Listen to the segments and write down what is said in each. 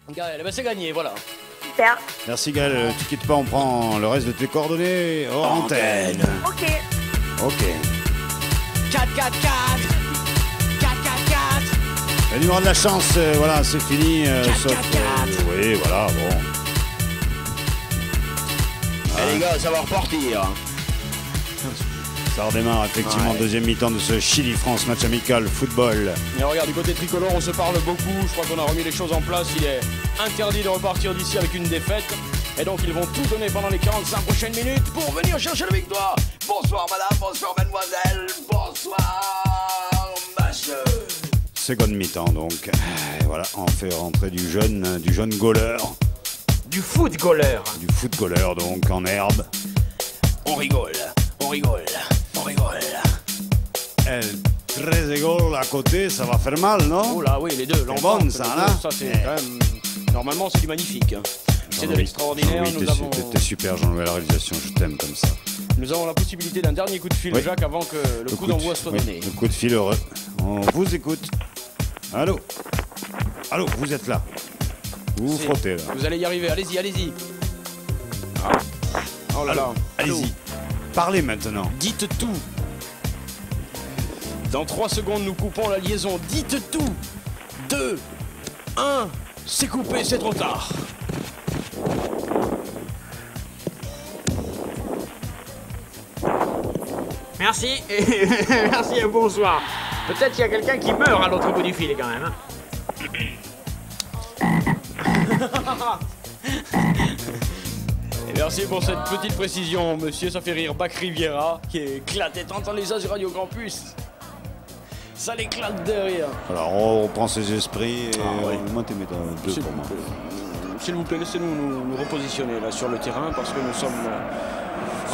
Gaël, ben c'est gagné, voilà. Super. Merci Gaël, tu quittes pas, on prend le reste de tes coordonnées hors antenne. Ok. Ok. 4, 4, 4. 4, 4, 4. Le numéro de la chance, voilà, c'est fini. 4, sauf, 4, 4. oui, voilà, bon. Les gars, ça va repartir. Ça redémarre effectivement, Ouais. deuxième mi-temps de ce Chili-France, match amical, football. Et regarde, du côté tricolore, on se parle beaucoup. Je crois qu'on a remis les choses en place. Il est interdit de repartir d'ici avec une défaite. Et donc, ils vont tout donner pendant les 45 prochaines minutes pour venir chercher la victoire. Bonsoir, madame. Bonsoir, mademoiselle. Bonsoir, monsieur. Seconde mi-temps, donc. Et voilà, on fait rentrer du jeune goaler. Du footballeur. Du footballeur, donc, en herbe. On rigole, on rigole, on rigole. El 13 goals à côté, ça va faire mal, non? Oh là, oui, les deux. C'est bon, ça, là. Ça, c'est quand même... Normalement, c'est du magnifique. C'est de Jean-Louis, l'extraordinaire. Jean-Louis, Nous avons... t'es super, Jean-Louis, à la réalisation, je t'aime comme ça. Nous avons la possibilité d'un dernier coup de fil, Oui. Jacques, avant que le coup d'envoi soit donné. Le coup de fil heureux. On vous écoute. Allô? Allô, vous êtes là? Vous vous Si. frottez, là. Vous allez y arriver, allez-y, allez-y. Oh là là. Allez-y. Parlez maintenant. Dites tout. Dans 3 secondes, nous coupons la liaison. Dites tout. 2, 1, c'est coupé, c'est trop tard. Merci et merci et bonsoir. Peut-être qu'il y a quelqu'un qui meurt à l'autre bout du fil quand même. Et merci pour cette petite précision, monsieur. Ça fait rire Bac Riviera, qui est éclaté. T'entendez ça sur Radio Campus? Ça l'éclate de rire. Alors, on reprend ses esprits et oui. moi, t'es deux S'il pour moi. S'il vous plaît, laissez-nous nous repositionner là sur le terrain parce que nous sommes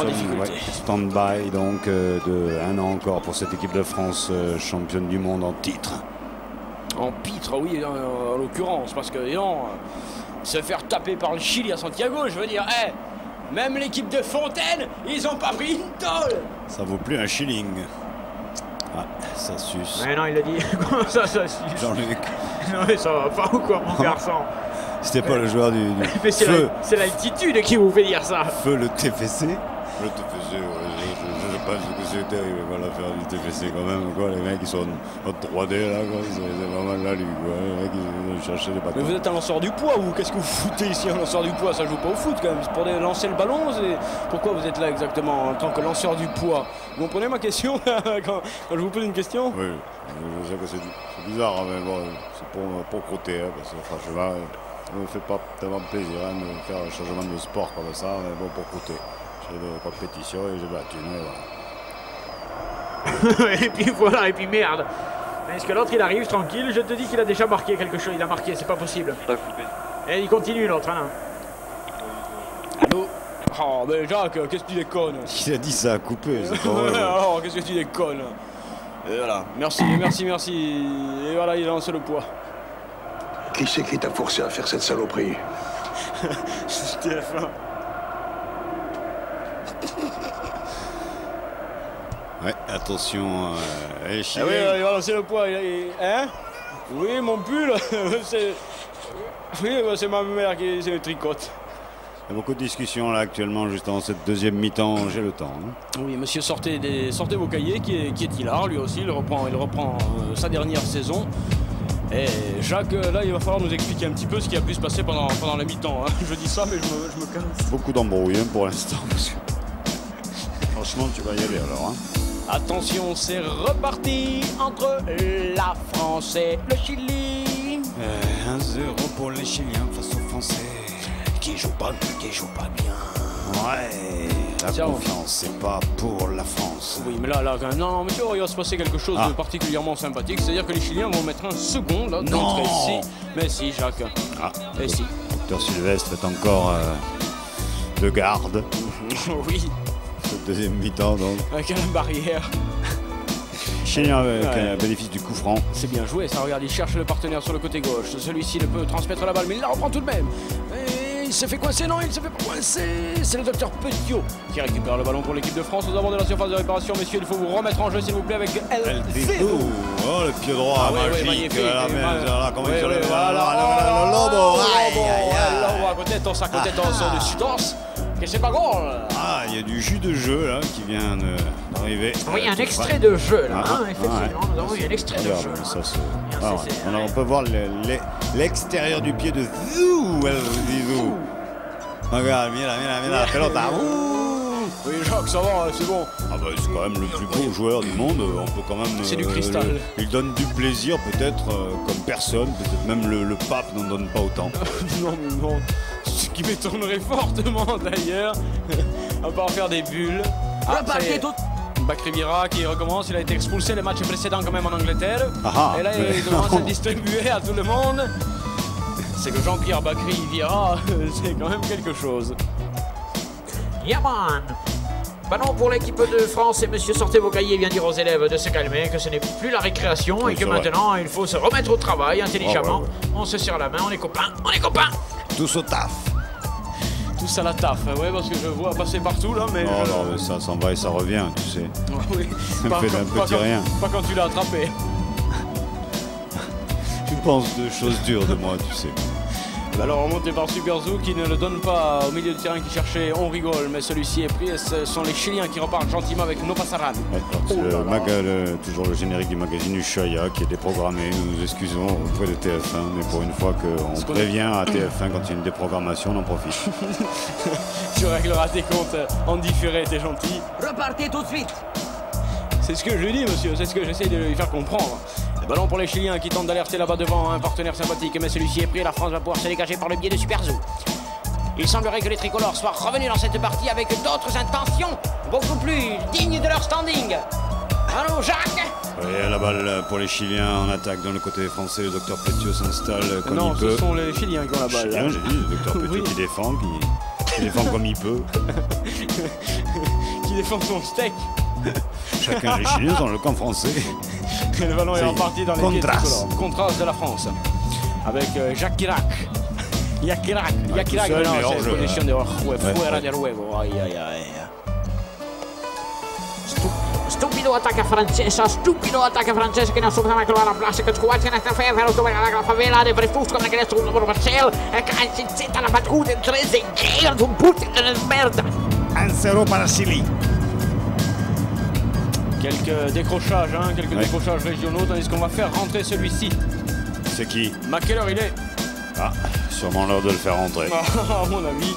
en difficulté. Ouais, stand-by donc de un an encore pour cette équipe de France championne du monde en titre. En pitre, oui, en l'occurrence, parce que non, se faire taper par le Chili à Santiago, je veux dire, même l'équipe de Fontaine, ils ont pas pris une tôle. Ça vaut plus un shilling. Ah, ça suce. Mais non, il a dit. Comment ça suce? Jean-Luc, Non mais ça va pas ou quoi mon garçon? c'était pas le joueur du Mais feu, c'est l'altitude qui vous fait dire ça. feu le TFC. Le TFC, ouais, je pense que c'était, voilà, faire du TFC quand même, quoi. Les mecs, ils sont en 3D, là, quoi. C'est vraiment la lue, quoi. Les mecs, ils cherchaient les Mais bâtons. vous êtes un lanceur du poids, ou qu'est-ce que vous foutez ici, un lanceur du poids? Ça joue pas au foot quand même, c'est pour lancer le ballon. Pourquoi vous êtes là exactement en tant que lanceur du poids? Vous comprenez ma question quand je vous pose une question? Oui, je sais que c'est bizarre, hein, mais bon, c'est pour crotter, hein, parce que franchement, ça ne me fait pas tellement plaisir hein, de faire un changement de sport comme ça, mais bon, pour crotter. J'ai de compétition et j'ai battu, mais voilà. Et puis voilà, et puis merde. Est-ce que l'autre il arrive tranquille? Je te dis qu'il a déjà marqué quelque chose, il a marqué, c'est pas possible. Et il continue l'autre, hein. Allô? Oh, mais Jacques, qu'est-ce que tu déconnes? Il a dit ça a coupé, c'est pas vrai. Alors, qu'est-ce que tu déconnes? Et voilà, merci. Et voilà, il a lancé le poids. Qui c'est qui t'a forcé à faire cette saloperie? TF1. Ouais, attention, les Ah chiens. oui, il va lancer le poids. Hein? Oui, mon pull, c'est... Oui, bah, c'est ma mère qui se le tricote. Il y a beaucoup de discussions là actuellement, juste dans cette deuxième mi-temps, j'ai le temps. Hein. Oui, monsieur, sortez vos cahiers, qui est hilar, lui aussi, il reprend sa dernière saison. Et Jacques, là, il va falloir nous expliquer un petit peu ce qui a pu se passer pendant la mi-temps. Hein. Je dis ça, mais je me casse. Beaucoup d'embrouilles hein, pour l'instant, parce que franchement, tu vas y aller alors. Hein. Attention, c'est reparti entre la France et le Chili. 1-0 pour les Chiliens face aux Français. Qui joue pas bien. Ouais, la Tiens, confiance, c'est pas pour la France. Oui, mais là, quand même, non, monsieur, il va se passer quelque chose de particulièrement sympathique. C'est-à-dire que les Chiliens vont mettre un second, là, d'entrée ici. Mais si, Jacques. Ah, Et si. Docteur Sylvestre est encore de garde. Oui, Cette deuxième mi-temps, donc. avec la barrière. Chilien avec Ouais. un bénéfice du coup franc. C'est bien joué, ça, regarde, il cherche le partenaire sur le côté gauche. Celui-ci ne peut transmettre la balle, mais il la reprend tout de même. Et il s'est fait coincer, non, il ne se fait pas coincer. C'est le docteur Petiot qui récupère le ballon pour l'équipe de France. Nous avons de la surface de réparation, messieurs, il faut vous remettre en jeu, s'il vous plaît, avec El Zéro. Oh, le pied droit Ah ouais, magique. magnifique. Là, mais, là, comment il Ouais, se ouais, lève. voilà. Le lobo. Aïe, de sudos, que c'est pas gol. Ah, il y a du jus de jeu là qui vient d'arriver. Oui, un extrait de jeu là, effectivement, nous avons eu un extrait de jeu. Ça, on peut voir l'extérieur du pied de Zizou. Regarde, mira la pelota. Oui, Jacques, ça va, c'est bon. Ah bah c'est quand même le plus beau joueur du monde, on peut quand même... C'est du cristal. Il donne du plaisir peut-être comme personne, peut-être même le pape n'en donne pas autant. Non. Ce qui m'étonnerait fortement d'ailleurs, à part faire des bulles. Bakri Vieira qui recommence, il a été expulsé les matchs précédents quand même en Angleterre. Et là il commence à distribuer à tout le monde. C'est que Jean-Pierre Bakri Vieira, c'est quand même quelque chose. Yaman. Ballon pour l'équipe de France et Monsieur Sortez-Vos-Cahiers vient dire aux élèves de se calmer, que ce n'est plus la récréation et que maintenant il faut se remettre au travail intelligemment. On se serre la main, on est copains, Tous au taf. Tous à la taf, ouais, parce que je vois passer partout là, mais... Non, mais ça s'en va et ça revient, tu sais. Oui, Ça fait d'un petit rien. Pas quand tu l'as attrapé. Tu penses de choses dures de moi, tu sais. Alors remonté par Superzou qui ne le donne pas au milieu de terrain qui cherchait, on rigole, mais celui-ci est pris et ce sont les Chiliens qui repartent gentiment avec Nopasaran. Toujours le générique du magazine Ushuaïa qui est déprogrammé, nous nous excusons auprès de TF1, mais pour une fois qu'on prévient à TF1 quand il y a une déprogrammation, on en profite. Tu régleras tes comptes en différé, t'es gentil. Repartez tout de suite. C'est ce que je lui dis, monsieur, c'est ce que j'essaie de lui faire comprendre. Ballon pour les Chiliens qui tentent d'alerter là-bas devant un partenaire sympathique, mais celui-ci est pris et la France va pouvoir se dégager par le biais de Superzou. Il semblerait que les tricolores soient revenus dans cette partie avec d'autres intentions, beaucoup plus dignes de leur standing. Allô, Jacques? Oui, la balle pour les Chiliens en attaque dans le côté français, le docteur Pétiot s'installe comme il peut. Non, ce sont les Chiliens qui ont la balle. Chiliens, j'ai dit, le docteur Pétiot qui défend, qui défend comme il peut. Qui défend son steak. Chacun des Chiliens dans le camp français. Et le ballon est reparti dans les pieds tricolores. Contraste de la France. Avec Jacques Chirac. Chirac, non, c'est position de fuera de juego. Aïe. Stupido attacca francese che non sa mai trovare la place che scuote nella favela, la favela de Brefusco che adesso un Marcel e canzetta la battuta in 13 giri un putin de merda. 1-0 para Chili. Quelques décrochages, décrochages régionaux, tandis qu'on va faire rentrer celui-ci. C'est qui? À quelle heure il est? Ah, sûrement l'heure de le faire rentrer. À mon avis,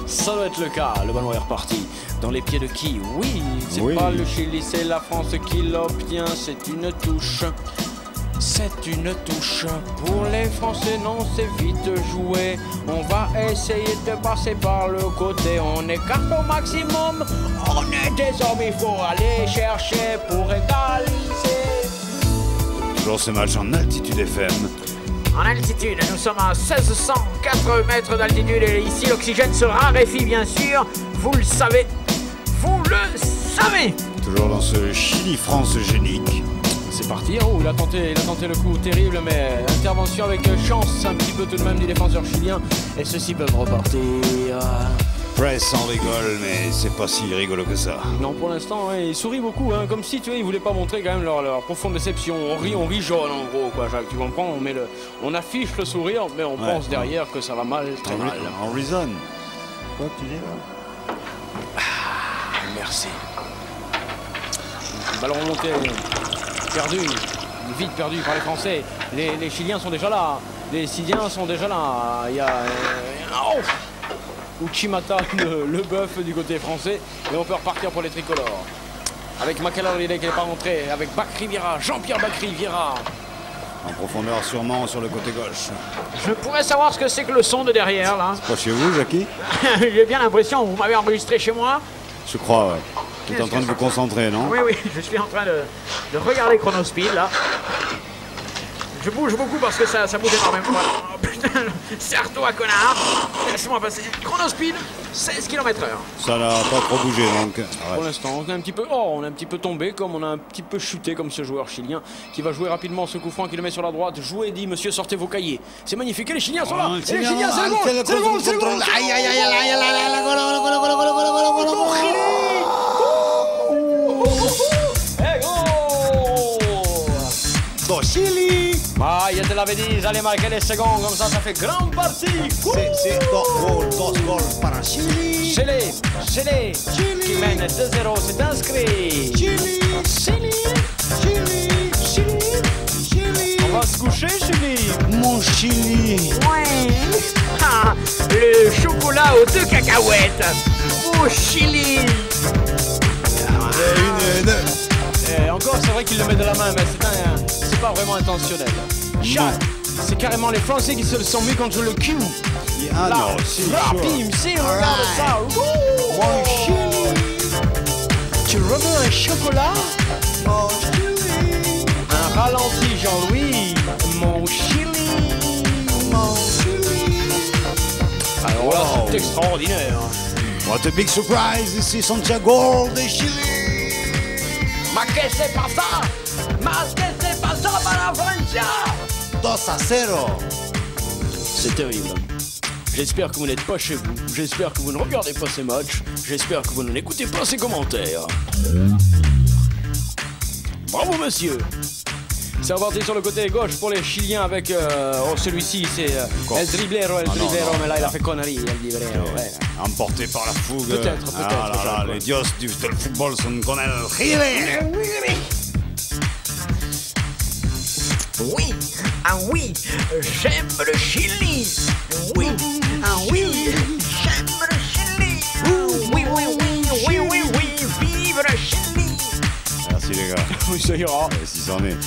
ça doit être le cas. Le ballon est reparti. Dans les pieds de qui? Oui, c'est pas le Chili, c'est la France qui l'obtient. C'est une touche. C'est une touche. Pour les Français, non, c'est vite joué. On va essayer de passer par le côté. On écarte au maximum. On est des hommes, il faut aller chercher pour égaliser. Toujours ce match en altitude FM. En altitude, nous sommes à 1604 mètres d'altitude et ici l'oxygène se raréfie bien sûr. Vous le savez. Toujours dans ce Chili-France génique. C'est parti, oh, il a tenté le coup terrible, mais intervention avec chance un petit peu tout de même du défenseur chilien. Et ceux-ci peuvent repartir. Press en rigole, mais c'est pas si rigolo que ça. Non, pour l'instant, ouais, ils sourient beaucoup, comme si, tu vois, ils voulaient pas montrer quand même leur profonde déception. On rit jaune en gros, quoi, Jacques, tu comprends? On affiche le sourire, mais on pense derrière que ça va mal, très mal. On reason. Quoi tu dis là? Merci. Ballon remonté, perdu, vite perdu par les Français. Les Chiliens sont déjà là. Les Syriens sont déjà là. Il y a Uchimata, le bœuf du côté français. Et on peut repartir pour les tricolores. Avec Macalari qui n'est pas rentré. Avec Bakri Vieira, Jean-Pierre Bakri Vieira. En profondeur sûrement sur le côté gauche. Je pourrais savoir ce que c'est que le son de derrière là. C'est pas chez vous, Jackie? J'ai bien l'impression, vous m'avez enregistré chez moi. Je crois, ouais. Tu es en train de vous concentrer, non? Oui, je suis en train de regarder Chronospeed, là. Je bouge beaucoup parce que ça bouge énormément. Oh, putain, serre-toi, connard. Laisse-moi passer. Chronospeed, 16 km/h. Ça n'a pas trop bougé, donc. Pour l'instant, on est un petit peu tombé, comme on a un petit peu chuté, comme ce joueur chilien, qui va jouer rapidement ce coup franc, qui le met sur la droite. Jouez, dit monsieur, sortez vos cahiers. C'est magnifique, et les Chiliens sont là. Et les Chiliens, c'est le goal. C'est le goal. Aïe, aïe, aïe, aïe, aïe, Chili. Ah, je te l'avais dit, ils allaient marquer les secondes, comme ça fait grand parti. C'est dos gols para Chili. Chili, qui mène 2-0, c'est inscrit. Chili. On va se coucher, Chili. Mon Chili. Ouais. Ah, le chocolat aux 2 cacahuètes. Oh, Chili. Et encore, c'est vrai qu'il le met de la main, mais c'est pas vraiment intentionnel. Chat, c'est carrément les Français qui se le sont mis contre le cul. Ah Là, non, c'est bim, si, regarde ça. Ouh. Mon Chili. Tu veux un chocolat? Mon Chili. Un ralenti, Jean-Louis. Mon Chili. Mon Chili. Alors là, c'est extraordinaire. What a big surprise, ici Santiago de Chili. Ma que c'est pas ça? Ma que c'est pas ça para Francia? 2-0. C'est terrible. J'espère que vous n'êtes pas chez vous. J'espère que vous ne regardez pas ces matchs. J'espère que vous n'écoutez pas ces commentaires. Bravo, monsieur. C'est reparti sur le côté gauche pour les Chiliens avec... celui-ci, c'est El Driblero, mais là, il a fait connerie, El Driblero. Ouais. Emporté par la fougue. Peut-être. Ah là là, les dios du football sont con el Chile. Oui, ah oui, j'aime le Chili. Oui, ah oui, j'aime le Chili. Oui, vive le Chili. Merci les gars. Oui, ça ira. Si c'en est.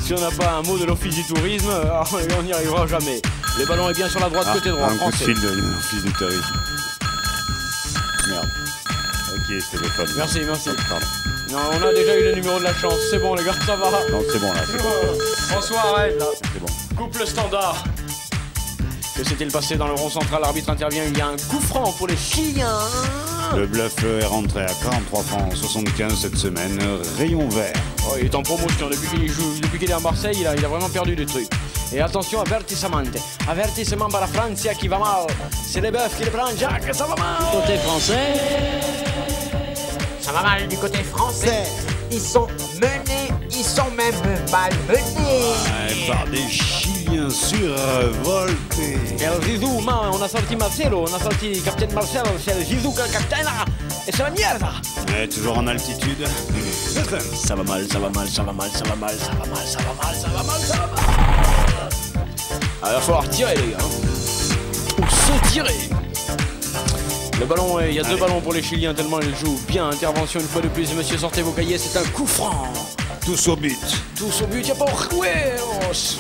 Si on n'a pas un mot de l'office du tourisme, on n'y arrivera jamais. Le ballon est bien sur la droite, côté droit, un coup de français. fil de l'office du tourisme. Merde. Ok, téléphone. Merci. Pardon. Non, on a déjà eu le numéro de la chance. C'est bon, les gars, ça va. Non, c'est bon là, c'est bon. François, arrête là. C'est bon. Coupe le standard. Que s'est-il passé dans le rond central? L'arbitre intervient. Il y a un coup franc pour les Chiliens. Le bluff est rentré à 43 francs 75 cette semaine. Rayon vert. Oh, il est en promotion depuis qu'il est à Marseille. Il a vraiment perdu des trucs. Et attention, avertissement par la Francia qui va mal. C'est les bœufs qui le prennent. Jacques, ça va mal. Côté français. Ça va mal du côté français. Ils sont menés, ils sont même malmenés. Par des Chiliens survoltés. El Zizou, man, on a sorti Marcelo, on a sorti Captain Marcelo, c'est le Zizou que le capitaine là. Et c'est la merde. Mais toujours en altitude. Ça va mal. Ah, il va falloir tirer les gars. Ou se tirer. Le ballon, il y a 2 ballons pour les Chiliens tellement ils jouent bien. Intervention une fois de plus, monsieur, sortez vos cahiers, c'est un coup franc. Tous au but. Il n'y a pas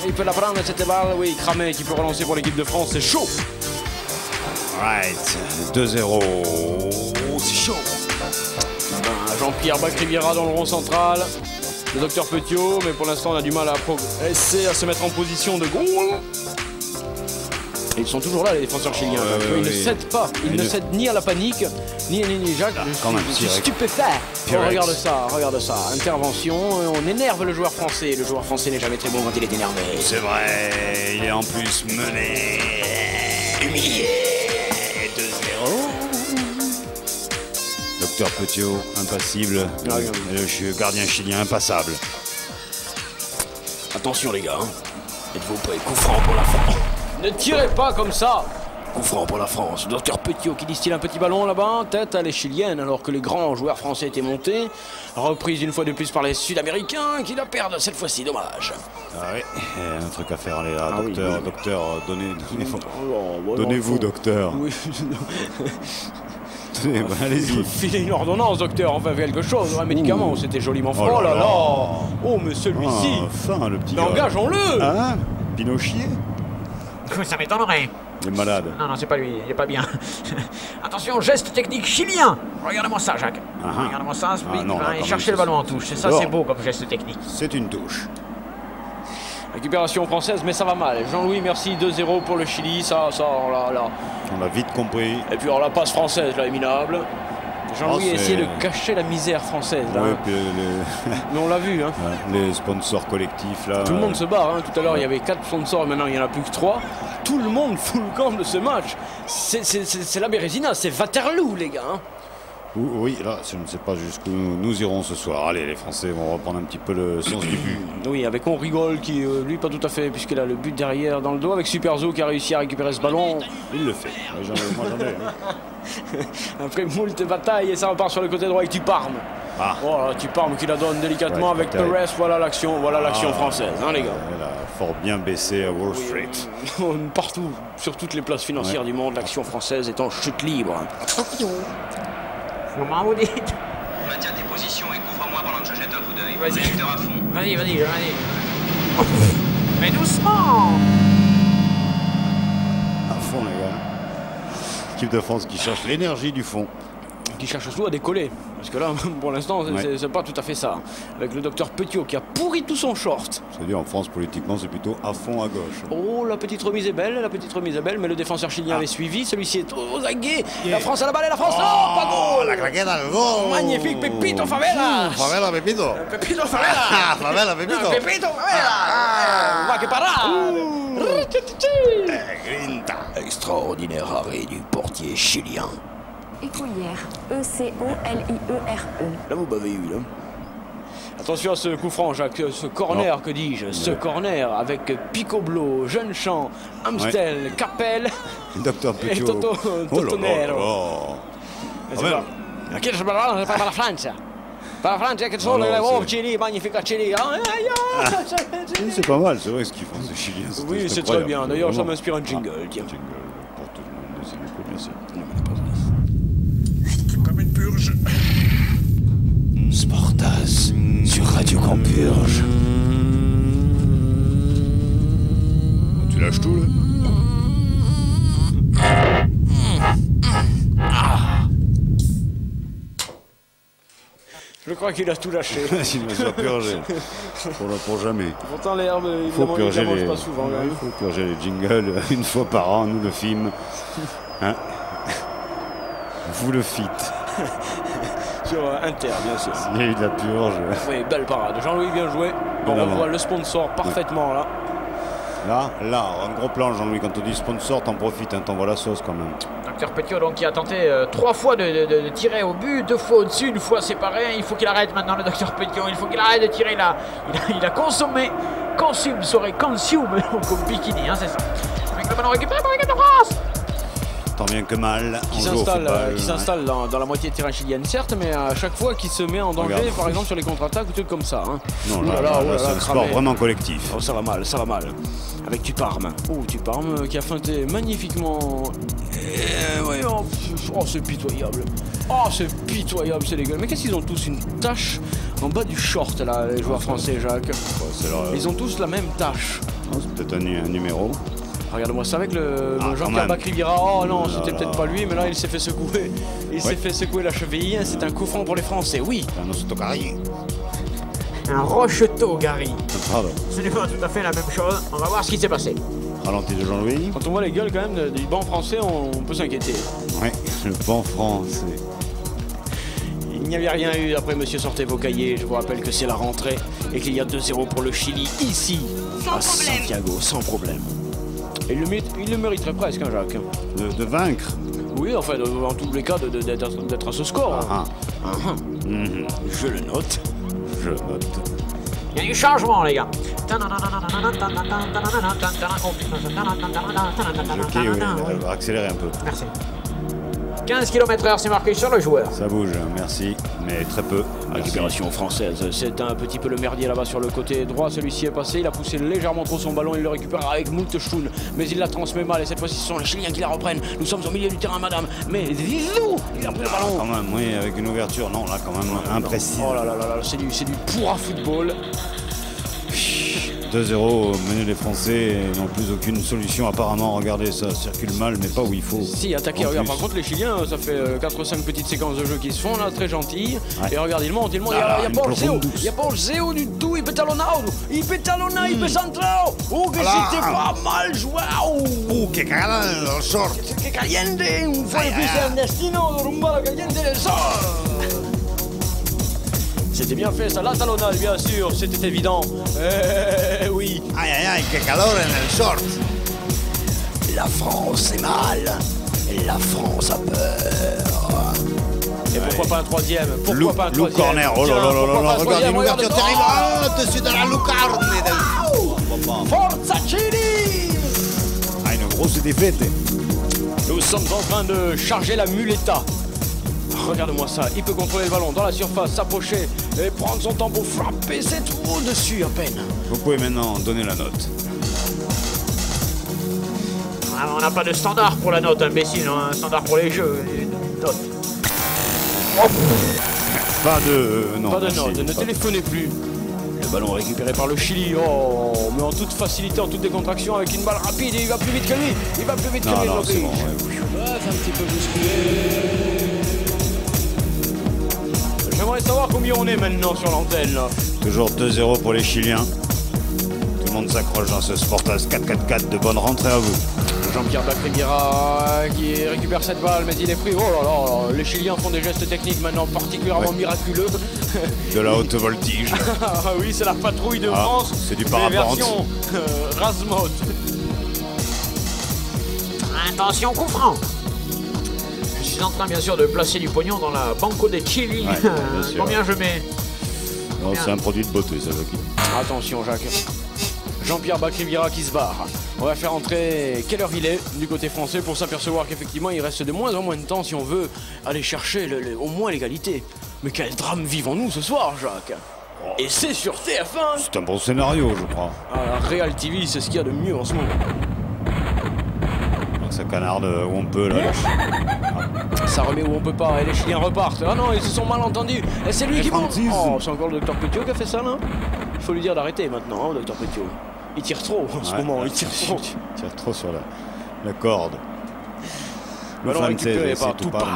il peut la prendre cette balle, oui, Cramé qui peut relancer pour l'équipe de France, c'est chaud. Right, 2-0. C'est chaud. Jean-Pierre Bacriviera dans le rond central. Le docteur Petiot, mais pour l'instant on a du mal à progresser, à se mettre en position de goal. Et ils sont toujours là les défenseurs chiliens. Ils ne cèdent pas, ils ne cèdent ni à la panique, ni Jacques. Je suis stupéfait. Oh, regarde ça, intervention, on énerve le joueur français. Le joueur français n'est jamais très bon quand il est énervé. C'est vrai, il est en plus mené. Humilié. 2-0. Docteur Petiot, impassible. Le gardien chilien, impassable. Attention les gars, êtes-vous prêts? Coup franc pour la France. Ne tirez pas comme ça. Coup franc pour la France. Docteur Petiot qui distille un petit ballon là-bas, tête à les Chiliennes, alors que les grands joueurs français étaient montés. Reprise une fois de plus par les Sud-Américains qui la perdent cette fois-ci, dommage. Ah oui, un truc à faire les gars. Docteur, oui. docteur, donnez-vous, docteur. Oui. Allez-y. Filez une ordonnance, docteur, enfin quelque chose, un médicament, c'était joliment fort. Oh là là. Oh, mais celui-ci. Enfin, le petit. Engageons-le. Hein? Pinochet? Ça m'étonnerait. Il est malade. Non, c'est pas lui, il est pas bien. Attention, geste technique chilien. Regardez-moi ça, Jacques. Regardez-moi ça, et cherchez le ballon en touche. C'est ça, c'est beau comme geste technique. C'est une touche. Récupération française, mais ça va mal. Jean-Louis, merci, 2-0 pour le Chili, ça, là. On l'a vite compris. Et puis, alors, la passe française, là, est minable. Jean-Louis a essayé de cacher la misère française, là. Oui, puis mais on l'a vu, hein. Les sponsors collectifs, là. Tout le monde se barre, hein. Tout à l'heure, il y avait 4 sponsors, maintenant, il n'y en a plus que 3. Tout le monde fout le camp de ce match. C'est la Bérésina, c'est Waterloo, les gars, hein. Oui, là, je ne sais pas jusqu'où nous irons ce soir. Allez, les Français vont reprendre un petit peu le sens du but. Oui, avec On rigole qui, lui, pas tout à fait, puisqu'il a le but derrière dans le dos, avec Superzo qui a réussi à récupérer ce ballon. Il le fait. Ouais, moi, j'en ai. Hein. Après moult batailles, et ça repart sur le côté droit avec Tuparme. Ah. Voilà, Tuparme qui la donne délicatement Ouais, avec terrible. Perez. Voilà l'action française, hein, les gars. Elle a fort bien baissé à Wall Street. Partout, sur toutes les places financières du monde, l'action française est en chute libre. Comment vous dites? Maintiens tes positions et couvre-moi pendant que je jette un coup d'œil. Vas-y. Réacteur à fond. Vas-y. Mais doucement. À fond, les gars. L'équipe de France qui cherche l'énergie du fond. Qui cherche surtout à décoller. Parce que là, pour l'instant, c'est pas tout à fait ça. Avec le docteur Petiot qui a pourri tout son short. C'est-à-dire en France, politiquement, c'est plutôt à fond à gauche. Oh, la petite remise est belle, mais le défenseur chilien avait suivi. Celui-ci est aux aguets. La France à la balle et la France, non, pas goal. La claquette dans le goal. Magnifique Pepito Favela. Favela, Pepito. Pepito Favela. Favela, Pepito. Pepito Favela. Va que parade. Grinta. Extraordinaire arrêt du portier chilien. Écolière. E-C-O-L-I-E-R-E. Là, vous m'avez eu, là. Attention à ce coup franc, Jacques, ce corner, que dis-je, ce corner avec Picoblo, Jeune-Champ, Amstel, Capel Docteur et Petiot. Totonero. Chi è per la Francia? Per la Francia che sono le Chili, magnifica Chili. C'est pas mal, c'est vrai ce qu'ils font, ces Chiliens. Oui, c'est très bien. D'ailleurs, ça m'inspire un jingle. Tiens. Jingle pour tout le monde, c'est beaucoup, bien sûr. Comme une purge. Sportas sur Radio Campurge. Tu lâches tout, là? Je crois qu'il a tout lâché. Il ne soit purgé. Pour jamais. Pourtant, l'herbe, Il faut évidemment, il purger ne mange les... pas souvent. Il faut purger les jingles une fois par an, nous le film. Hein? Vous le fit. Sur Inter, bien sûr. Il y a eu de la purge. Oui, belle parade. Jean-Louis, bien joué. On Vraiment. voit le sponsor parfaitement là. Là, un gros plan, Jean-Louis. Quand on dit sponsor, t'en profites, hein, t'envoies la sauce quand même. Docteur Petiot donc qui a tenté 3 fois de tirer au but, 2 fois au-dessus, 1 fois séparé. Il faut qu'il arrête maintenant, le docteur Petiot. Il faut qu'il arrête de tirer là. Il a consommé, consume comme bikini, hein, c'est ça. Avec le ballon récupéré par l'équipe de France. Tant bien que mal. Qui on joue au football, s'installe dans la moitié de terrain chilienne, certes, mais à chaque fois qu'il se met en danger, Regarde. par exemple sur les contre-attaques ou trucs comme ça. Hein. Non, Ouh là, c'est un sport cramé. vraiment collectif. Oh, ça va mal. Avec Tuparme. Oh, Tuparme qui a feinté magnifiquement. C'est pitoyable. Oh, c'est pitoyable, c'est dégueulasse. Mais qu'est-ce qu'ils ont tous une tache en bas du short, là, les joueurs français, Jacques? Ils ont tous la même tache. C'est peut-être un numéro. Regarde-moi ça avec le quand Jean-Pierre même. Bacri-Vira. Oh non, Oh là c'était là. peut-être pas lui, mais là il s'est fait secouer. Il s'est fait secouer la cheville. C'est un coup franc pour les Français, oui. Un Ostocari. Un rocheteau, Gary. Pardon. Ce n'est pas tout à fait la même chose. On va voir ce qui s'est passé. Ralenti de Jean-Louis. Quand on voit les gueules quand même du banc français, on peut s'inquiéter. Oui, le banc français. Il n'y avait rien eu après Monsieur Sortez vos cahiers. Je vous rappelle que c'est la rentrée et qu'il y a 2-0 pour le Chili ici, à Santiago, sans problème. Et il le mériterait presque, hein, Jacques. De vaincre. Oui, enfin, en tous les cas, d'être à ce score. Ah. Je le note. Je note. Il y a du changement, les gars. Ok, oui, elle va accélérer un peu. Merci. 15 km/h, c'est marqué sur le joueur. Ça bouge, merci, mais très peu. Récupération française, c'est un petit peu le merdier là-bas sur le côté droit, celui-ci est passé, il a poussé légèrement trop son ballon, il le récupère avec moult choune, mais il la transmet mal et cette fois-ci ce sont les Chiliens qui la reprennent. Nous sommes au milieu du terrain, madame, mais Zizou, il a pris le ballon. Quand même, oui, avec une ouverture, non, là quand même, imprécis. Oh là là là là, c'est du pourra football. 2-0 au menu des Français n'ont plus aucune solution apparemment. Regardez, ça circule mal, mais pas où il faut. Si, attaquer, En regarde, plus. par contre les Chiliens, ça fait 4-5 petites séquences de jeu qui se font là, très gentilles. Ouais. Et regarde, il monte, il y Ah, a une pas le Zéo, profondus. il y a pas le Zéo du tout, il peut talonner, il peut centrao. Oh, que c'était pas mal joué. Que cagada el short. Que caliente, un fue el destino de rumba caliente del sol. C'était bien fait, ça, la talonnade, bien sûr, c'était évident. Oui. Ay, ay, ay, que calor en el short. La France est mal. La France a peur. Et pourquoi pas un troisième? Pourquoi pas un Lou troisième? corner, oh là là là là, regarde une ouverture terrible. Oh, Au-dessus de la lucarne. Forza Chili! Ah, une grosse défaite. Nous sommes en train de charger la muleta. Regarde-moi ça, il peut contrôler le ballon dans la surface, s'approcher et prendre son temps pour frapper cette roue dessus à peine. Vous pouvez maintenant donner la note. Ah, on n'a pas de standard pour la note, imbécile, on a un standard pour les jeux. Une note. Pas de... non, Pas de merci. note, ne téléphonez plus. Le ballon récupéré par le Chili, oh, mais en toute facilité, en toute décontraction, avec une balle rapide, et il va plus vite que lui. Il va plus vite que lui, Non, c'est l'oblige. bon. Ouais. C'est un petit peu bousculé. J'aimerais savoir combien on est maintenant sur l'antenne, là. Toujours 2-0 pour les Chiliens. Tout le monde s'accroche dans ce Sportas 4-4-4. De bonne rentrée à vous. Jean-Pierre Bacré-Vira qui récupère cette balle, mais il est pris. Oh là là, les Chiliens font des gestes techniques maintenant particulièrement miraculeux. De la haute voltige. Ah oui, c'est la patrouille de France. C'est du mais parapente. version Razmot. Attention, coup franc. Je suis en train, bien sûr, de placer du pognon dans la Banco de Chili. Ouais, bien sûr. Combien je mets? Non, c'est un produit de beauté, ça, Jacques. Attention, Jacques. Jean-Pierre Bacré-Vira qui se barre. On va faire entrer quelle heure il est du côté français pour s'apercevoir qu'effectivement il reste de moins en moins de temps si on veut aller chercher au moins l'égalité. Mais quel drame vivons-nous ce soir, Jacques? Et c'est sur TF1. C'est un bon scénario, je crois. Ah, Real TV, c'est ce qu'il y a de mieux en ce moment. Donc ça canarde où on peut, là. Ça remet où on peut pas, et les Chiliens repartent. Ah non, ils se sont mal entendus. Et c'est lui Et qui monte. Francis. Oh, c'est encore le docteur Petiot qui a fait ça, là. Il faut lui dire d'arrêter maintenant, hein, docteur Petiot. Il tire trop en ce moment, il tire trop. Il tire trop sur la corde. Ballon récupéré par tout Toupalm.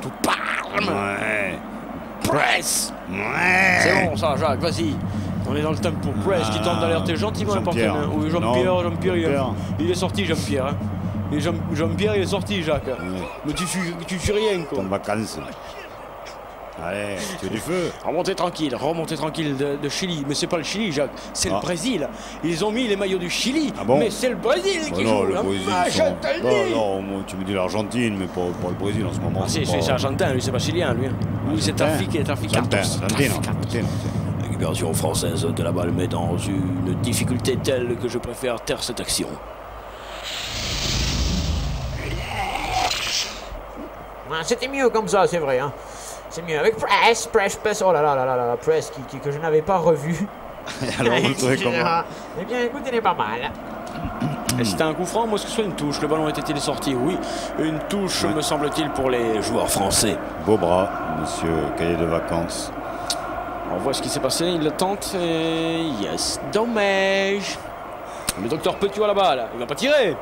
Toupalm. Ouais. Press. Ouais. C'est bon ça, Jacques, vas-y. On est dans le tempo. Press qui tente d'alerter gentiment un Jean-Pierre. partenaire. Oui, Jean-Pierre, il est sorti, Jean-Pierre. Hein. Et Jean-Pierre, il est sorti, Jacques. Ouais. Mais tu suis rien, quoi. Ton vacances. Allez, tu veux du feu? Remontez tranquille de Chili. Mais c'est pas le Chili, Jacques, c'est le Brésil. Ils ont mis les maillots du Chili, Ah bon? mais c'est le Brésil qui Non, joue. le Hein. Brésil. Ah, je te le dis. Non, tu me dis l'Argentine, mais pas le Brésil en ce moment. Ah, c'est pas- argentin, lui, c'est pas chilien, lui. Hein. Lui, c'est Argentin. traficantes. Argentin. Récupération française de la balle, mais dans une difficulté telle que je préfère taire cette action. C'était mieux comme ça, c'est vrai. Hein. C'est mieux avec Press. Oh là là là là là, Press que je n'avais pas revu. Alors, vous le trouvez comment? Eh bien, écoute, il est pas mal. Et c'était un coup franc, moi, est-ce que ce soit une touche? Le ballon était-il sorti? Oui, une touche, me semble-t-il, pour les joueurs français. Beau bras, monsieur cahier de vacances. On voit ce qui s'est passé, il le tente et... Yes, dommage. Le docteur Petiot à la balle, il va pas tirer.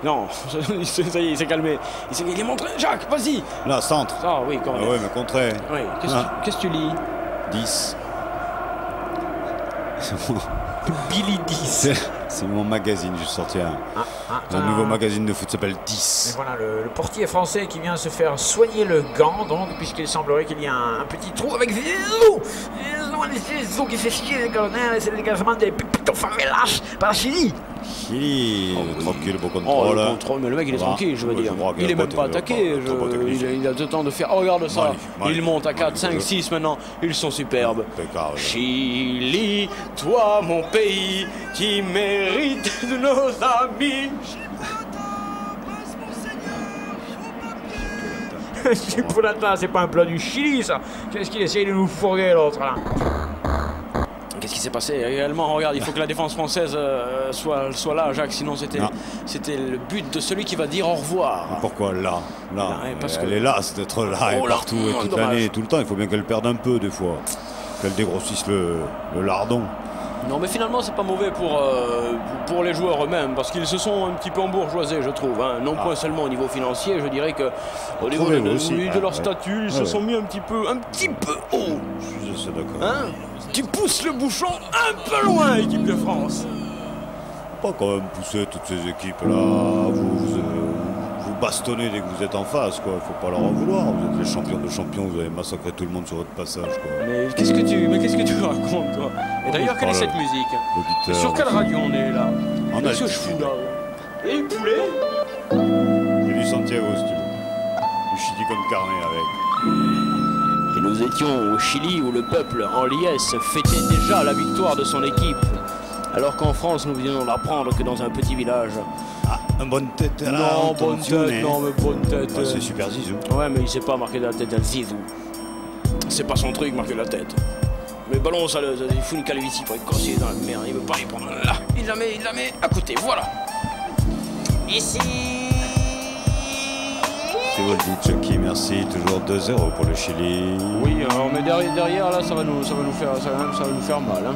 Non, ça y est, il s'est calmé. Il est montré. Jacques, vas-y. Là, centre. Ah oui, quand Ah même. ouais, mais contré. Oui, qu'est-ce que tu lis? 10. Billy 10. C'est mon magazine, j'ai sorti un nouveau magazine de foot, s'appelle Et 10. voilà, le portier français qui vient se faire soigner le gant, donc, puisqu'il semblerait qu'il y a un petit trou avec Zizou qui fait chier les colonels, et c'est le dégagement des Pepito Favelas par la Chili. Chili, tranquille, beau Oh, contrôle. le contrôle, mais le mec il est Ça va. tranquille, je veux Ouais, dire. je crois qu'il Il a est même pas pas de- attaqué. pas de technique. Il a le temps de faire. Oh, regarde ça. Magnifique, Il monte à 4, magnifique. 5, 6 maintenant. Ils sont superbes. Impeccable. Chili, toi mon pays qui mérite de nos amis. Chipolata, c'est pas un plat du Chili, ça. Qu'est-ce qu'il essaye de nous fourguer, l'autre, là? Qu'est-ce qui s'est passé également? Regarde, il faut que la défense française soit là, Jacques, sinon c'était le but de celui qui va dire au revoir. Pourquoi là Ouais, parce Elle que- est là, c'est d'être là et Oh là, partout et toute dommage. l'année, tout le temps. Il faut bien qu'elle perde un peu des fois. Qu'elle dégrossisse le lardon. Non, mais finalement, c'est pas mauvais pour les joueurs eux-mêmes, parce qu'ils se sont un petit peu embourgeoisés, je trouve. Hein. Non point seulement au niveau financier, je dirais que au niveau Trouvez-vous aussi, de leur statut, ils se ouais. sont mis un petit peu haut. Je suis d'accord. Hein. Tu pousses le bouchon un peu loin, équipe de France. Pas quand même pousser toutes ces équipes-là. Vous bastonnez dès que vous êtes en face, quoi. Faut pas leur en vouloir. Vous êtes les champions de champions, vous avez massacré tout le monde sur votre passage, quoi. Mais qu'est-ce que tu racontes, toi? Et d'ailleurs, quelle est cette musique? L'auditeur. Et sur quelle radio on est là? En Qu'est-ce que Algérie. je fous là? Et le poulet? Et du Santiago, si tu veux. Du chili con carne avec. nous étions au Chili où le peuple en liesse fêtait déjà la victoire de son équipe. Alors qu'en France, nous venons d'apprendre que dans un petit village... Ah, un bonne tête là. Non, bonne tête, non, mais bonne tête. Ah, c'est super Zizou. Ouais, mais il sait pas marquer de la tête à Zizou. C'est pas son truc, marquer la tête. Mais le ballon, ça il fout une calvitie pour être cassé dans la merde. Il veut pas y prendre là. Il la met à côté, voilà. Ici. C'est Voldic qui merci, toujours 2-0 pour le Chili. Oui, alors, mais derrière là, ça va nous faire mal. Hein.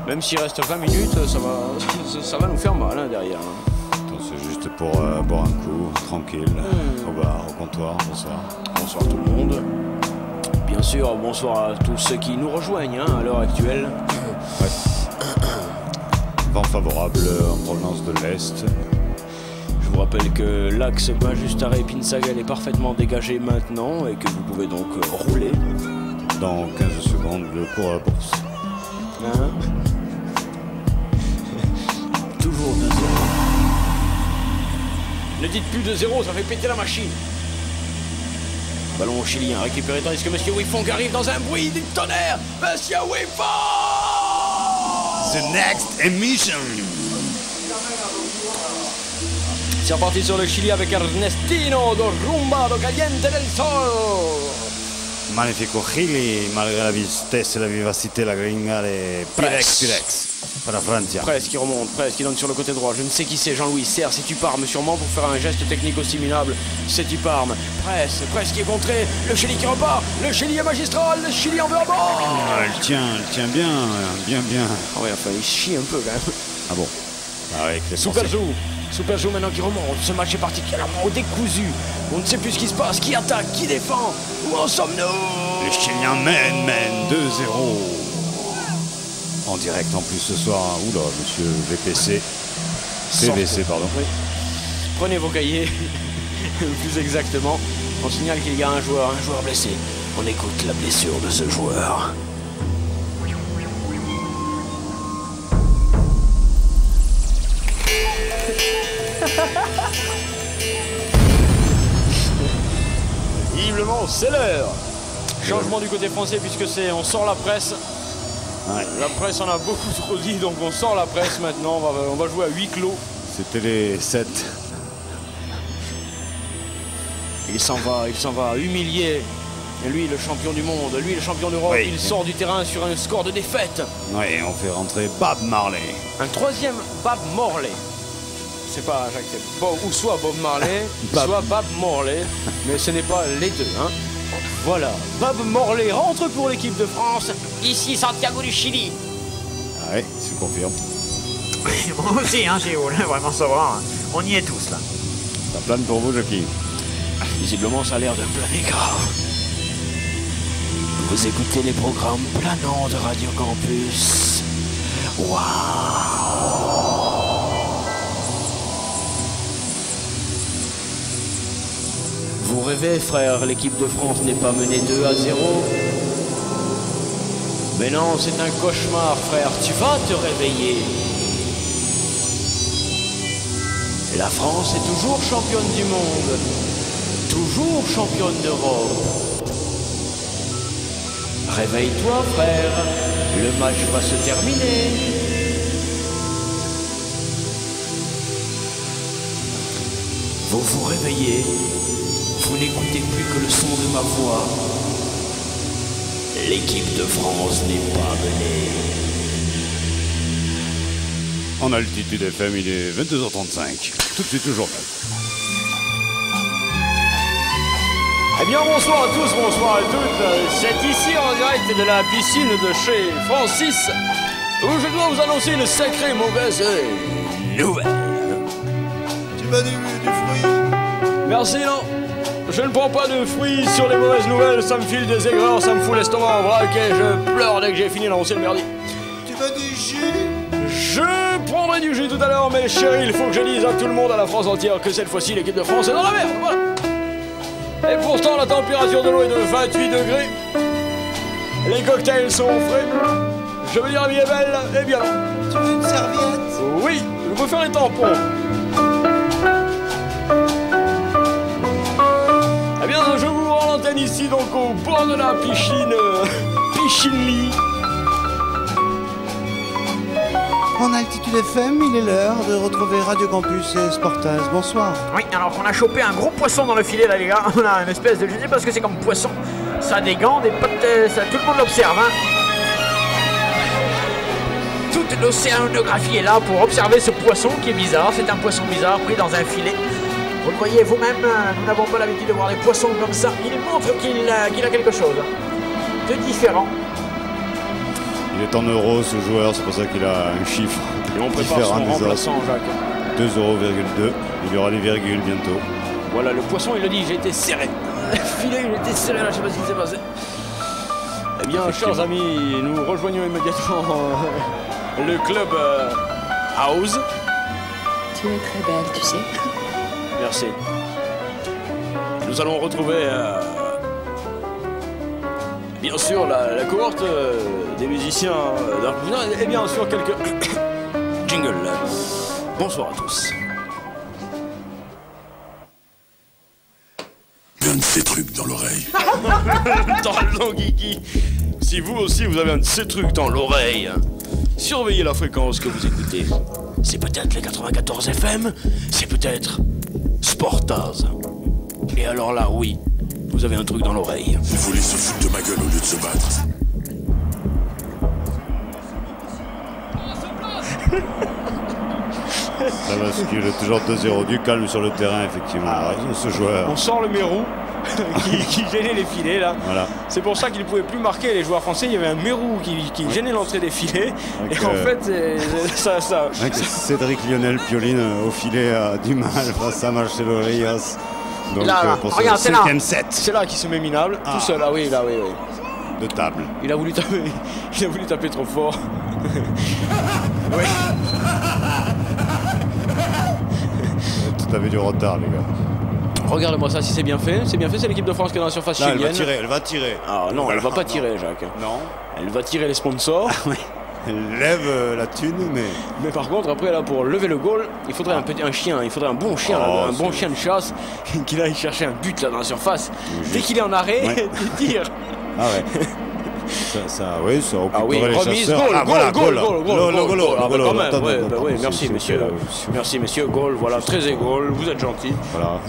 Même s'il reste 20 minutes, ça va nous faire mal hein, derrière. Hein. C'est juste pour boire un coup, tranquille, au bar, au comptoir, bonsoir. Bonsoir tout le monde. Bien sûr, bonsoir à tous ceux qui nous rejoignent hein, à l'heure actuelle. Ouais. Vent favorable en provenance de l'Est. Je vous rappelle que l'axe Bain-Juste-Arrêt-Pinsagel est parfaitement dégagé maintenant et que vous pouvez donc rouler. Dans 15 secondes, le cours à la bourse. Hein? Toujours 2-0. Ne dites plus de 0, ça fait péter la machine. Ballon chilien récupéré tandis que Monsieur Wifong arrive dans un bruit du tonnerre. Monsieur Wifong! The next emission. C'est reparti sur le Chili avec Ernestino do Rumba do Caliente del Sol. Magnifico Chili, malgré la vitesse et la vivacité, la gringa, les Pirex. Para Francia. Presse qui remonte, Presse qui donne sur le côté droit. Je ne sais qui c'est, Jean-Louis Serre, c'est Tuparme sûrement pour faire un geste technique aussi minable. C'est Tuparme. Presse qui est contré. Le Chili qui repart. Le Chili est magistral. Le Chili en veut à bord. Elle tient bien. Ah ouais, enfin, il chie un peu quand même. Ah bon. Avec les Superjou maintenant qui remonte. Ce match est particulièrement décousu. On ne sait plus ce qui se passe. Qui attaque, qui défend. Où en sommes-nous? Les Chiliens mènent 2-0. En direct en plus ce soir. Oula, monsieur VPC. CVC, pardon. Oui. Prenez vos cahiers. Plus exactement. On signale qu'il y a un joueur blessé. On écoute la blessure de ce joueur. Visiblement, c'est l'heure. Changement du côté français puisque on sort la presse. Ouais. La presse en a beaucoup trop dit, donc on sort la presse maintenant. On va jouer à huis clos. C'était les 7. Il s'en va humilier. Et lui, le champion du monde, lui, le champion d'Europe, oui. Il sort du terrain sur un score de défaite. Ouais, on fait rentrer Bob Marley. Un troisième Bob Marley. C'est pas Jacques, c'est Bob, ou soit Bob Marley, soit Bob Marley, mais ce n'est pas les deux. Hein. Voilà, Bob Marley rentre pour l'équipe de France. Ici, Santiago du Chili. Ah ouais, je confirme. Moi aussi, hein, Géoul, vraiment ça va. Hein. On y est tous là. Ça plane pour vous, Jackie. Visiblement, ça a l'air de planer grave. Vous écoutez les programmes planants de Radio Campus. Waouh! Vous rêvez, frère, l'équipe de France n'est pas menée 2-0. Mais non, c'est un cauchemar, frère. Tu vas te réveiller. La France est toujours championne du monde. Toujours championne d'Europe. Réveille-toi, frère. Le match va se terminer. Vous vous réveillez. Vous n'écoutez plus que le son de ma voix. L'équipe de France n'est pas menée. En altitude FM, il est 22h35. Tout de suite, toujours là. Eh bien, bonsoir à tous, bonsoir à toutes. C'est ici en direct de la piscine de chez Francis où je dois vous annoncer une sacrée mauvaise nouvelle. Tu m'as du fruit. Merci, non. Je ne prends pas de fruits sur les mauvaises nouvelles, ça me file des aigreurs, ça me fout l'estomac en vrac et je pleure dès que j'ai fini d'annoncer le merdier. Tu veux du jus? Je prendrai du jus tout à l'heure, mais chérie, il faut que je dise à tout le monde, à la France entière, que cette fois-ci, l'équipe de France est dans la merde, voilà. Et pourtant, la température de l'eau est de 28 degrés. Les cocktails sont frais. Je veux dire, la vie est belle, eh bien non. Tu veux une serviette? Oui, je peux faire les tampons. Eh bien, je vous rends l'antenne ici ici donc au bord de la piscine, Piscinely. En Altitude FM, il est l'heure de retrouver Radio Campus et Sportage. Bonsoir. Oui, alors on a chopé un gros poisson dans le filet là les gars. On a une espèce de, je sais pas ce que c'est comme poisson. Ça a des gants, des potes, ça, tout le monde l'observe. Hein. Toute l'océanographie est là pour observer ce poisson qui est bizarre. C'est un poisson bizarre pris dans un filet. Vous le voyez vous-même, nous n'avons pas l'habitude de voir des poissons comme ça. Il montre qu'il a quelque chose de différent. Il est en euros ce joueur, c'est pour ça qu'il a un chiffre Et on prépare différent son des autres. remplaçant, Jacques. 2,2 €. Il y aura des virgules bientôt. Voilà, le poisson, il le dit, j'ai été serré. Le filet, il était serré là, je sais pas ce qui s'est passé. Eh bien, chers amis, nous rejoignons immédiatement le club House. Tu es très belle, tu sais. Merci. Nous allons retrouver, bien sûr, la cohorte des musiciens d'Arc-en-Ciel et bien sûr quelques jingles. Bonsoir à tous. Un de ces trucs dans l'oreille. Dans Guigui, si vous aussi vous avez un de ces trucs dans l'oreille, surveillez la fréquence que vous écoutez. C'est peut-être les 94 FM, c'est peut-être Sportaz. Et alors là, oui, vous avez un truc dans l'oreille. Il voulait se foutre de ma gueule au lieu de se battre. Ça bascule toujours 2-0. Du calme sur le terrain, effectivement. Ce joueur. On sent le Mérou qui gênait les filets là. Voilà. C'est pour ça qu'ils ne pouvaient plus marquer les joueurs français. Il y avait un Mérou qui gênait l'entrée des filets. Avec, et en fait, avec Cédric Lionel Pioline au filet a du mal face à Marcelo Rios. Donc Là, pour regarde, ce c'est là. 5e set c'est là qu'il se met minable, tout seul. Ah oui, là, oui, oui. de table. Il a voulu taper trop fort. Oui. Tout avait du retard, les gars. Regarde-moi ça, si c'est bien fait, c'est l'équipe de France qui est dans la surface Là, chilienne. elle va tirer. Ah non, elle va pas tirer, Jacques. Non. Elle va tirer les sponsors. Elle lève la thune, mais... Mais par contre, après, là, pour lever le goal, il faudrait un chien, il faudrait un bon chien, là, un bon chien de chasse, qu'il aille chercher un but là dans la surface. Dès qu'il est en arrêt, il tire. Ah ouais. Oui, ça occuperait Ah oui, les remise, chasseurs. goal. Ah bah quand même, Attends, ouais, attends, bah oui, attends, merci s'il messieurs. vous plaît, Merci messieurs, goal, voilà, très égaux, vous êtes gentils. Voilà.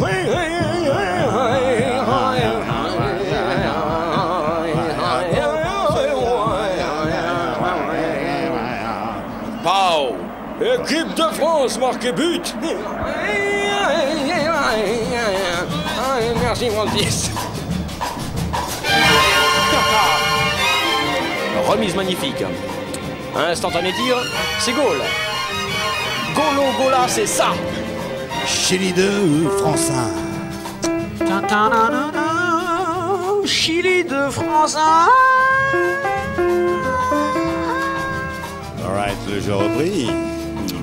Pau! Équipe de France marque but! Merci Francis! Remise magnifique. Instantané tir, c'est goal. Golo, gola, c'est ça. Chili 2, France 1. Chili de France. Alright, le jeu repris.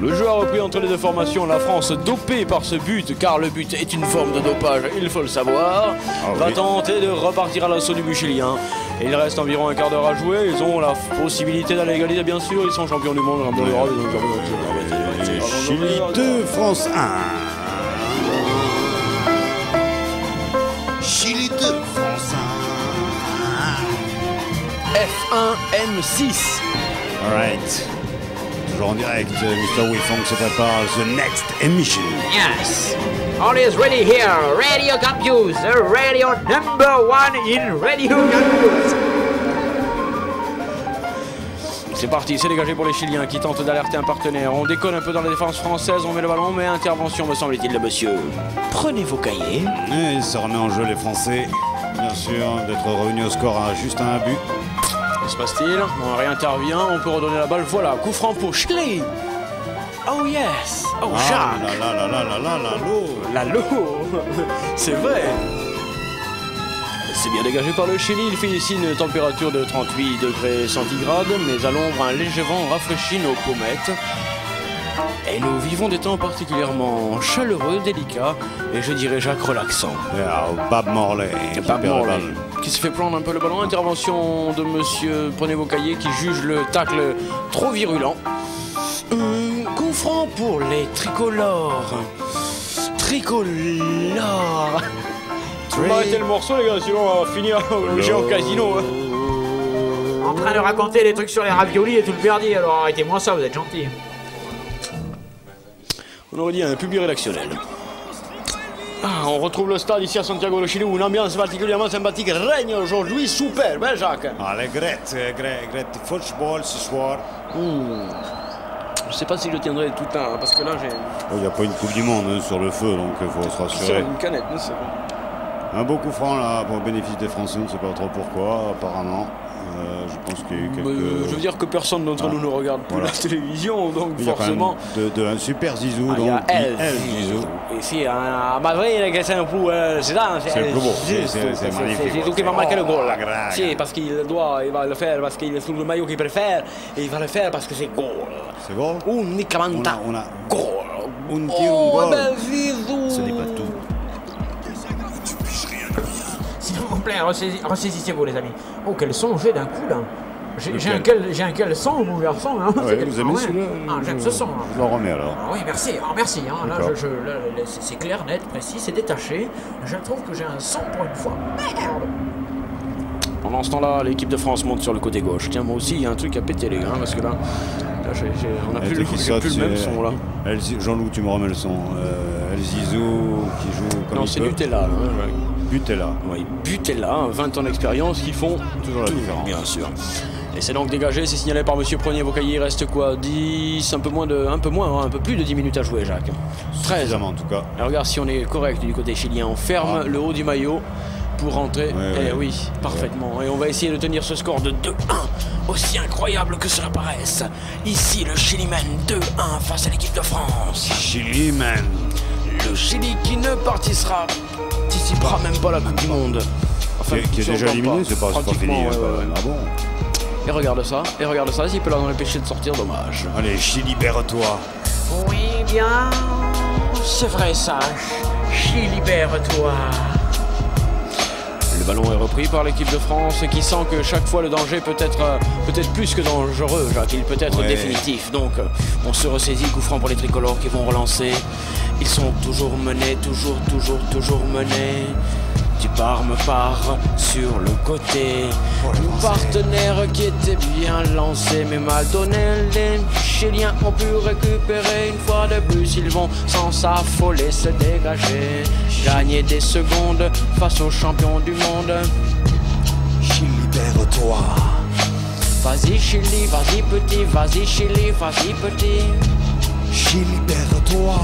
Le jeu a repris entre les deux formations. La France, dopée par ce but, car le but est une forme de dopage, il faut le savoir, va tenter de repartir à l'assaut du but chilien. Et il reste environ un quart d'heure à jouer. Ils ont la possibilité d'aller égaliser, bien sûr. Ils sont champions du monde, champions d'Europe. Chili 2, France 1. Chili 2, France 1. F1 M6. Alright. Toujours en direct, Mr. Wifong se prépare the next emission. Yes. All is ready here. Radio Campus, the radio #1 in Radio Campus. C'est parti, c'est dégagé pour les Chiliens qui tentent d'alerter un partenaire. On déconne un peu dans la défense française, on met le ballon, mais intervention me semble-t-il de monsieur. Prenez vos cahiers. Et ça remet en jeu les Français. Bien sûr, d'être revenu au score à juste un but. Que se passe-t-il? On réintervient, on peut redonner la balle. Voilà, coup franc pour Chili. Oh yes. Oh Jacques. Lalo. C'est vrai. C'est bien dégagé par le Chili. Il fait ici une température de 38 degrés centigrades, mais à l'ombre, un léger vent rafraîchit nos pommettes. Et nous vivons des temps particulièrement chaleureux, délicats, et je dirais Jacques relaxants. Bob Morley. Bob Morley, qui se fait prendre un peu le ballon. Intervention de monsieur, prenez vos cahiers, qui juge le tacle trop virulent. Coup franc pour les tricolores. three. On va arrêter le morceau, les gars, sinon on va finir au casino. Hein. En train de raconter des trucs sur les raviolis et tout le merdier, alors arrêtez-moi ça, vous êtes gentils. On aurait dit un public rédactionnel. Ah, on retrouve le stade ici à Santiago de Chile où une ambiance particulièrement sympathique règne aujourd'hui. Superbe, hein, Jacques? Allez, great football ce soir. Je sais pas si je tiendrai tout le temps, parce que là j'ai... Il n'y a pas une Coupe du Monde hein, sur le feu, donc il faut se C'est rassurer. une canette, c'est bon. Un beau coup franc là pour le bénéfice des Français, on ne sait pas trop pourquoi, apparemment. Je pense qu'il y a eu quelques... Je veux dire que personne d'entre nous ne regarde plus la télévision, donc il y a forcément... quand même un super Zizou, il y a donc El Zizou. Ici, à Madrid, c'est un peu... c'est le plus beau, c'est magnifique. Zizou qui va marquer le goal. Grave. Si, parce qu'il va le faire, parce qu'il est sous le maillot qu'il préfère, et il va le faire parce que c'est goal. C'est goal? Unicamente on a goal. Un tir, un goal. Ben Zizou. Ce n'est pas tout. S'il vous plaît, ressaisissez-vous les amis. Oh, quel son j'ai d'un coup là. J'ai un quel son, mon garçon. Hein. Ah ouais, vous aimez celui-là? J'aime ce son. Je le remets alors. Ah oui, merci. Merci. Hein. Là, c'est clair, net, précis, c'est détaché. Je trouve que j'ai un son pour une fois. Merde. Pendant ce temps-là, l'équipe de France monte sur le côté gauche. Tiens, moi aussi, il y a un truc à péter, les gars, parce que là on n'a plus le même son, là. Jean-Loup, tu me remets le son. El Zizou qui joue comme non, il c'est peut. Nutella, là. Hein, Butella. Oui, Butella, 20 ans d'expérience qui font toujours la différence. Bien sûr. Et c'est donc dégagé, c'est signalé par monsieur Prenier Vaucaillé. Il reste quoi 10, un peu plus de 10 minutes à jouer, Jacques. 13 en tout cas. Et regarde si on est correct du côté chilien. On ferme le haut du maillot pour rentrer. Oui, parfaitement. Et on va essayer de tenir ce score de 2-1. Aussi incroyable que cela paraisse. Ici, le Chili mène 2-1 face à l'équipe de France. Chili, man. Le Chili qui ne participera même pas à la Coupe du Monde. Enfin, qui est déjà éliminé, c'est pas fini. Ah bon. Et regarde ça, s'il peut leur empêcher de sortir, dommage. Allez, Chili, libère-toi. Oui, bien. C'est vrai ça. Chili, libère-toi. Le ballon est repris par l'équipe de France qui sent que chaque fois le danger peut être plus que dangereux, Jacques. Il peut être définitif. Donc on se ressaisit, coup franc pour les tricolores qui vont relancer. Ils sont toujours menés, toujours menés. Duparme part sur le côté. Un partenaire qui était bien lancé mais mal donné. Les Chiliens ont pu récupérer une fois de plus. Ils vont sans s'affoler se dégager. Gagner des secondes face aux champions du monde. Chili, libère-toi. Vas-y Chili, vas-y petit, vas-y Chili, vas-y petit. Chili, libère-toi.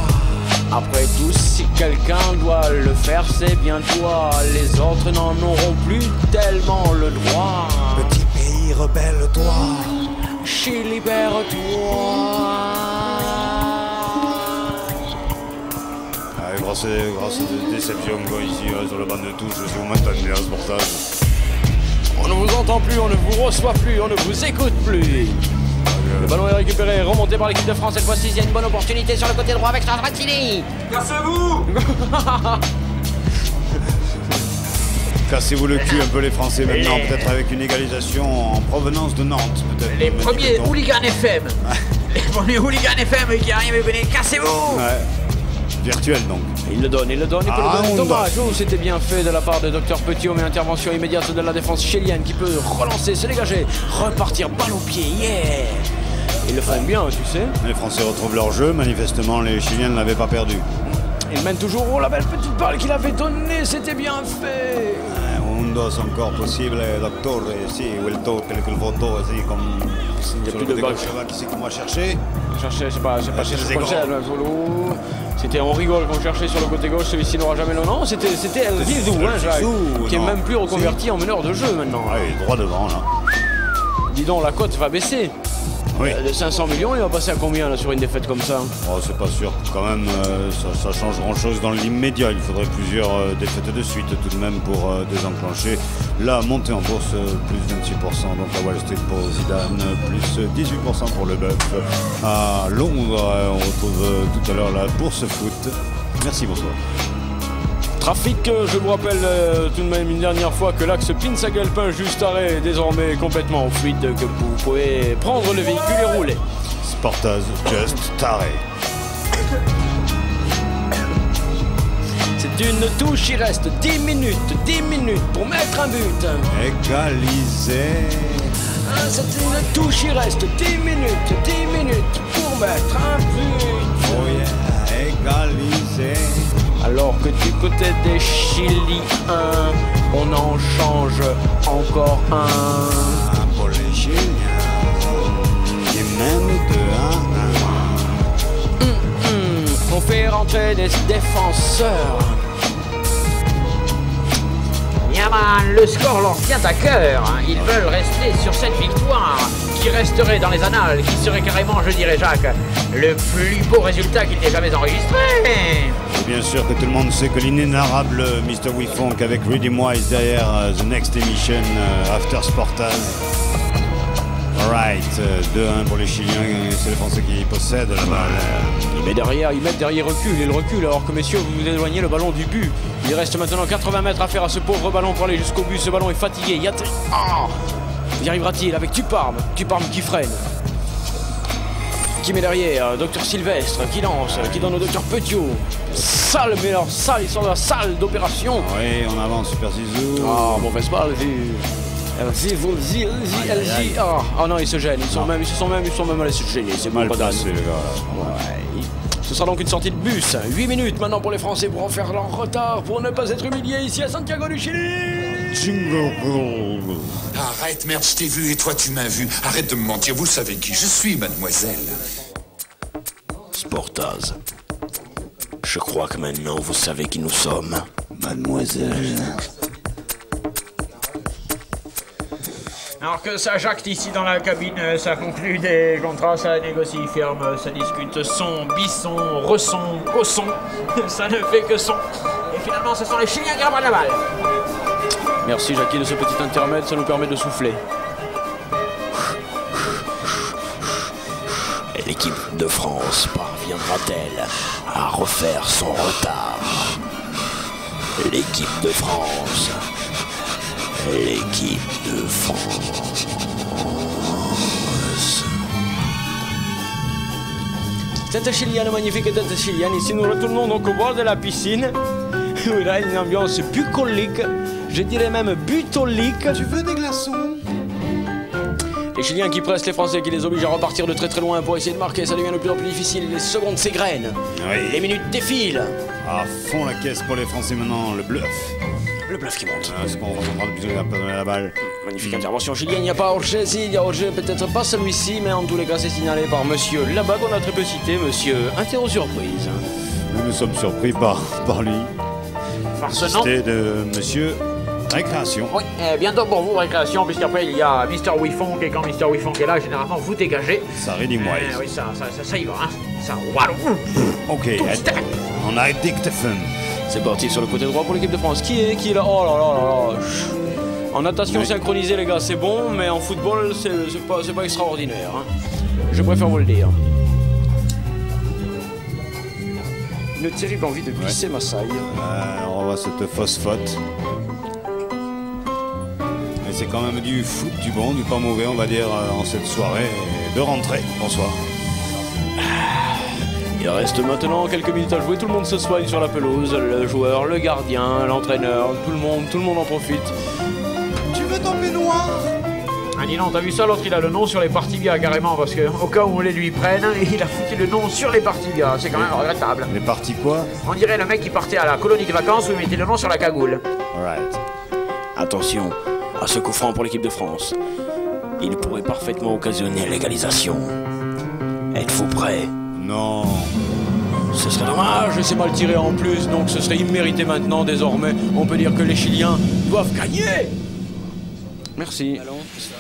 Après tout, si quelqu'un doit le faire, c'est bien toi. Les autres n'en auront plus tellement le droit. Petit pays, rebelle-toi. Chili, libère-toi. Grâce à des déceptions ici sur le banc de touche, si vous m'entendez bien, c'est pour ça. On ne vous entend plus, on ne vous reçoit plus, on ne vous écoute plus. Le ballon est récupéré, remonté par l'équipe de France. Cette fois-ci, il y a une bonne opportunité sur le côté droit avec Strazzini. Cassez-vous. Cassez-vous le cul un peu les Français maintenant, peut-être avec une égalisation en provenance de Nantes. Les premiers hooligans FM. Les premiers hooligans FM qui arrivent et venez, cassez-vous. Virtuel donc. Il le donne, et peut le donner. Dommage, c'était bien fait de la part de Dr Petiot, mais intervention immédiate de la défense chilienne qui peut relancer, se dégager, repartir balle au pied, Ils le font bien, tu sais. Les Français retrouvent leur jeu, manifestement les Chiliens ne l'avaient pas perdu. Ils mènent toujours, la belle petite balle qu'il avait donnée, c'était bien fait. Un dos encore possible, docteur, si, vuelto quelque photo, si, comme. Il n'y a plus de balle. Qui c'est qu'on va chercher? C'est pas c'était on rigole qu'on cherchait sur le côté gauche, celui-ci n'aura jamais le nom. C'était El Zizou, Jacques, qui est même plus reconverti en meneur de jeu maintenant. Oui, droit devant là. Dis donc, la cote va baisser. Oui. De 500 millions, il va passer à combien là, sur une défaite comme ça? Oh, c'est pas sûr. Quand même, ça change grand-chose dans l'immédiat. Il faudrait plusieurs défaites de suite tout de même pour désenclencher la montée en bourse, plus 26%. Donc à Wall Street pour Zidane, plus 18% pour le Bœuf. À Londres, on retrouve tout à l'heure la bourse foot. Merci, bonsoir. Trafic, je vous rappelle tout de même une dernière fois que l'axe Pinsagalpin juste arrêt est désormais complètement fluide, que vous pouvez prendre le véhicule et rouler. Sportaz, just taré. C'est une touche, il reste 10 minutes pour mettre un but. Égalisé. C'est une touche, il reste 10 minutes pour mettre un but. Oh yeah, égalisé. Alors que du côté des Chiliens, on en change encore un. Pour les Chiliens, qui mènent 2-1. On fait rentrer des défenseurs. Yaman, le score leur tient à cœur. Ils veulent rester sur cette victoire qui resterait dans les annales, qui serait carrément, je dirais Jacques, le plus beau résultat qu'il n'ait jamais enregistré. Et bien sûr que tout le monde sait que l'inénarrable Mr. Wifunk avec Redeem Wise derrière The Next Emission After Sportage. Alright, 2-1 pour les Chiliens, c'est les Français qui possèdent la balle. Il met derrière, il recule, alors que messieurs, vous vous éloignez le ballon du but. Il reste maintenant 80 mètres à faire à ce pauvre ballon pour aller jusqu'au but. Ce ballon est fatigué. Y arrivera-t-il avec Tuparme qui freine, qui met derrière Docteur Sylvestre, qui lance, qui donne au Docteur Petiot. Sale, mais alors sale, ils sont dans la salle d'opération. Oui, on avance, Super Zizou. Ah, mauvaise balle, Ah non, ils se gênent, ils se sont même allés se gêner, c'est mal pas placé, les gars. Ouais. Ce sera donc une sortie de bus. 8 minutes maintenant pour les Français pour en faire leur retard, pour ne pas être humiliés ici à Santiago du Chili. Arrête, merde, je t'ai vu et toi tu m'as vu. Arrête de me mentir, vous savez qui je suis, mademoiselle. Sportaz. Je crois que maintenant vous savez qui nous sommes, mademoiselle. Alors que ça jacte ici dans la cabine, ça conclut des contrats, ça négocie ferme, ça discute son, bisson, resson, cosson, ça ne fait que son. Et finalement, ce sont les Chiliens qui reprennent la balle. Merci Jackie de ce petit intermède, ça nous permet de souffler. Et l'équipe de France parviendra-t-elle à refaire son retard? L'équipe de France. L'équipe de France. Tête chilienne, magnifique tête chilienne. Ici nous retournons donc au bord de la piscine. Où il y a une ambiance bucolique, je dirais même butolique. Tu veux des glaçons? Les Chiliens qui pressent les Français, qui les obligent à repartir de très très loin pour essayer de marquer, ça devient de plus en plus difficile. Les secondes s'égrènent. Oui. Les minutes défilent. À fond la caisse pour les Français maintenant, le bluff. Le bluff qui monte. Est-ce qu'on reviendra de plus à la balle? Magnifique intervention chilienne, il n'y a pas hors-jeu, si, il y a hors-jeu, peut-être pas celui-ci, mais en tous les cas c'est signalé par monsieur là-bas qu'on a très peu cité, monsieur Interro-Surprise. Nous sommes surpris par lui. Par ce nom. C'était de monsieur Récréation. Oui, bientôt pour vous, Récréation, puisqu'après il y a Mr. Wifunk, et quand Mr. Wifunk est là, généralement vous dégagez. Ça Redeem Wise. Oui, ça y va, hein. Ça, waouh. Ok, on a Dictaphone. C'est parti sur le côté droit pour l'équipe de France. Qui est là? Oh là là là là. En natation synchronisée les gars c'est bon, mais en football c'est pas extraordinaire. Hein. Je préfère vous le dire. Une terrible envie de glisser ma saille. On voit cette fausse faute. Mais c'est quand même du foot, du bon, du pas mauvais on va dire en cette soirée de rentrée. Bonsoir. Il reste maintenant quelques minutes à jouer, tout le monde se soigne sur la pelouse, le joueur, le gardien, l'entraîneur, tout le monde en profite. Tu veux ton baignoire? Ah dis non, t'as vu ça, l'autre il a le nom sur les parties bien carrément, parce que au cas où on les lui prenne, il a foutu le nom sur les parties bien, c'est quand même regrettable. Les parties quoi? On dirait le mec qui partait à la colonie de vacances où il mettait le nom sur la cagoule. Alright. Attention à ce coup franc pour l'équipe de France. Il pourrait parfaitement occasionner l'égalisation. Êtes-vous prêts? Non. Ce serait dommage, et c'est mal tiré en plus, donc ce serait immérité maintenant, désormais. On peut dire que les Chiliens doivent gagner. Merci.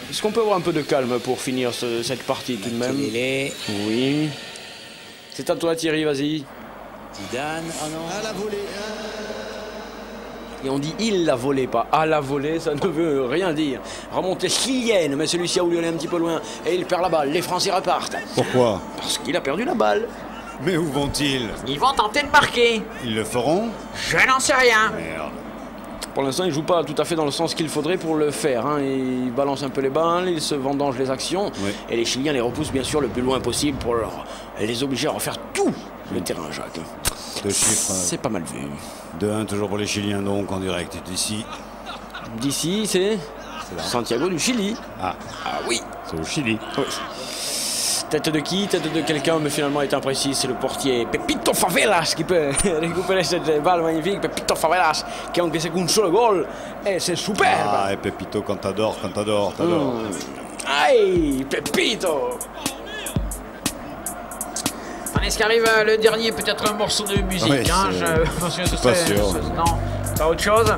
Est-ce qu'on peut avoir un peu de calme pour finir cette partie tout de même? Oui. C'est à toi Thierry, vas-y. Zidane, oh non. À la volée. Et on dit il l'a volé, pas à la volée, ça ne veut rien dire. Remontée chilienne, mais celui-ci a voulu aller un petit peu loin et il perd la balle. Les Français repartent. Pourquoi? Parce qu'il a perdu la balle. Mais où vont-ils? Ils vont tenter de marquer. Ils le feront? Je n'en sais rien. Merde. Pour l'instant, il ne joue pas tout à fait dans le sens qu'il faudrait pour le faire. Hein. Il balance un peu les balles, il se vendange les actions. Oui. Et les Chiliens les repoussent bien sûr le plus loin possible pour les obliger à refaire tout le terrain, Jacques. Deux chiffres. C'est pas mal vu. 2-1 toujours pour les Chiliens, donc en direct d'ici. D'ici, c'est Santiago du Chili. Ah oui. C'est au Chili. Oui. Tête de qui? Tête de quelqu'un, mais finalement est imprécis. C'est le portier Pepito Favelas qui peut récupérer cette balle magnifique. Pepito Favelas qui a encaissé qu'un seul goal. Et c'est superbe. Ah, et Pepito, quand t'adores. Aïe, Pepito. Est-ce qu'arrive le dernier, peut-être un morceau de musique, oui, hein, je pense que ce pas serait... sûr. Non, pas autre chose?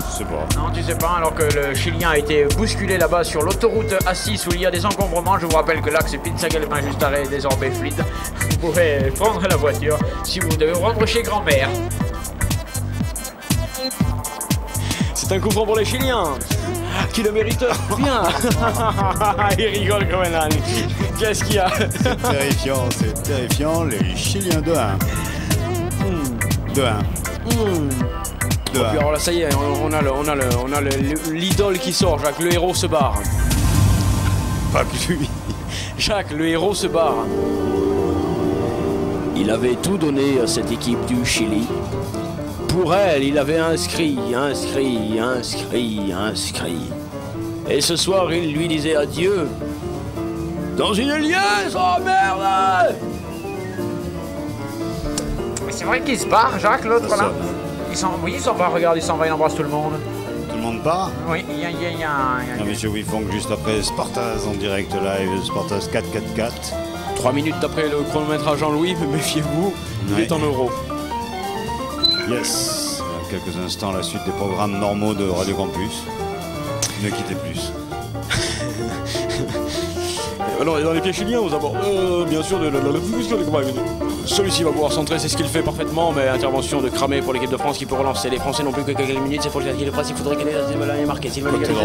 Je sais pas. Non, tu sais pas, alors que le Chilien a été bousculé là-bas sur l'autoroute A6 où il y a des encombrements. Je vous rappelle que l'axe Pinsagalma juste arrêt est désormais fluide. Vous pouvez prendre la voiture si vous devez vous rendre chez grand-mère. C'est un coup franc pour les Chiliens qui le mérite bien. Il rigole comme un âne. Qu'est-ce qu'il y a? C'est terrifiant. Les Chiliens 2-1. 2-1. Et puis alors là, ça y est, on a l'idole qui sort, Jacques, le héros se barre. Pas que lui. Jacques, le héros se barre. Il avait tout donné à cette équipe du Chili. Pour elle, il avait inscrit. Et ce soir, il lui disait adieu. Dans une liesse, oh merde! Mais c'est vrai qu'il se barre, Jacques, l'autre là. Il s'en va, regarde, il s'en va, il embrasse tout le monde. Tout le monde part? Oui, il y a... Non, monsieur Wifong, juste après Spartaz en direct live, Spartaz 4-4-4. 3 minutes après le chronomètre à Jean-Louis, méfiez-vous, il est en euros. Yes. Quelques instants, la suite des programmes normaux de Radio Campus. Ne quittez plus. Alors, dans les pieds chiliens, aux abords, bien sûr, celui-ci va pouvoir centrer, c'est ce qu'il fait parfaitement, mais intervention de Cramé pour l'équipe de France qui peut relancer. Les Français n'ont plus que quelques minutes, c'est pour le principe, il faudrait qu'elle ait marqué. S'il va il faudra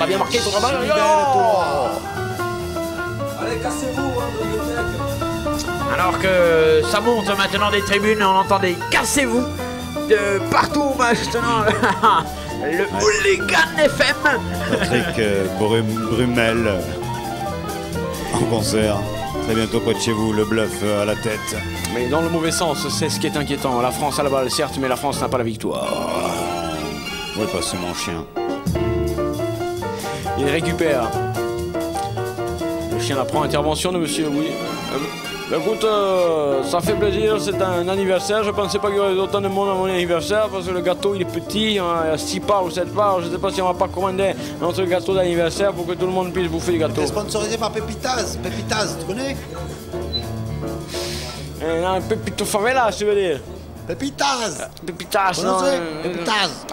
bien marquer, il faudra bien. Allez, cassez-vous, alors que ça monte maintenant des tribunes, on entend des cassez-vous de partout maintenant. Le Hooligan FM. Patrick Brumel en concert. Très bientôt près de chez vous, le bluff à la tête. Mais dans le mauvais sens, c'est ce qui est inquiétant. La France a la balle, certes, mais la France n'a pas la victoire. Où est passé mon chien? Il récupère. Le chien la prend, intervention de monsieur, oui. Écoute, ça fait plaisir, c'est un anniversaire. Je pensais pas qu'il y aurait autant de monde à mon anniversaire parce que le gâteau il est petit, hein, il y a 6 parts ou 7 parts. Je sais pas si on va pas commander notre gâteau d'anniversaire pour que tout le monde puisse bouffer du gâteau. C'est sponsorisé par Pépitaz. Pépitaz, tu connais? Un Pepito Favelas, tu veux dire? Pépitaz. Pépitaz, non. Pépitaz.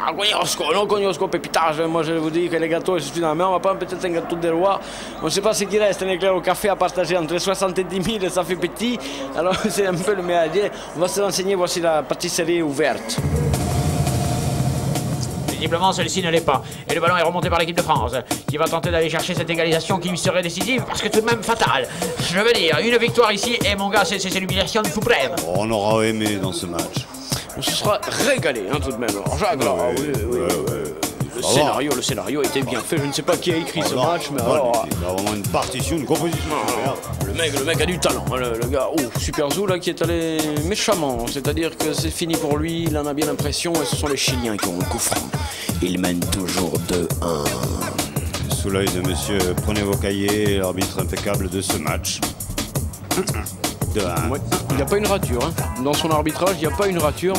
Non conosco Pépitaz. Moi je vous dis que les gâteaux je suis dans la main. On va prendre peut-être un gâteau des rois. On ne sait pas ce qui reste. Un éclair au café à partager entre 70 000, ça fait petit. Alors c'est un peu le mélange. On va se renseigner, voici la pâtisserie ouverte. Visiblement, celle-ci ne l'est pas. Et le ballon est remonté par l'équipe de France, qui va tenter d'aller chercher cette égalisation qui lui serait décisive, parce que tout de même fatale. Je veux dire, une victoire ici, et mon gars, c'est l'humiliation suprême. On aura aimé dans ce match. On se sera régalé, hein, tout de même. Alors, Jacques, le scénario était bien fait. Je ne sais pas qui a écrit ce match, mais alors... Il a vraiment une partition, une composition. Le mec a du talent, hein, le gars. Oh, Super Zou, là, qui est allé méchamment. C'est-à-dire que c'est fini pour lui, il en a bien l'impression, et ce sont les Chiliens qui ont le coup franc. Il mène toujours 2-1. Sous l'œil de monsieur, prenez vos cahiers, l'arbitre impeccable de ce match. 2-1. Ouais. Il n'y a pas une rature, hein. Dans son arbitrage, il n'y a pas une rature.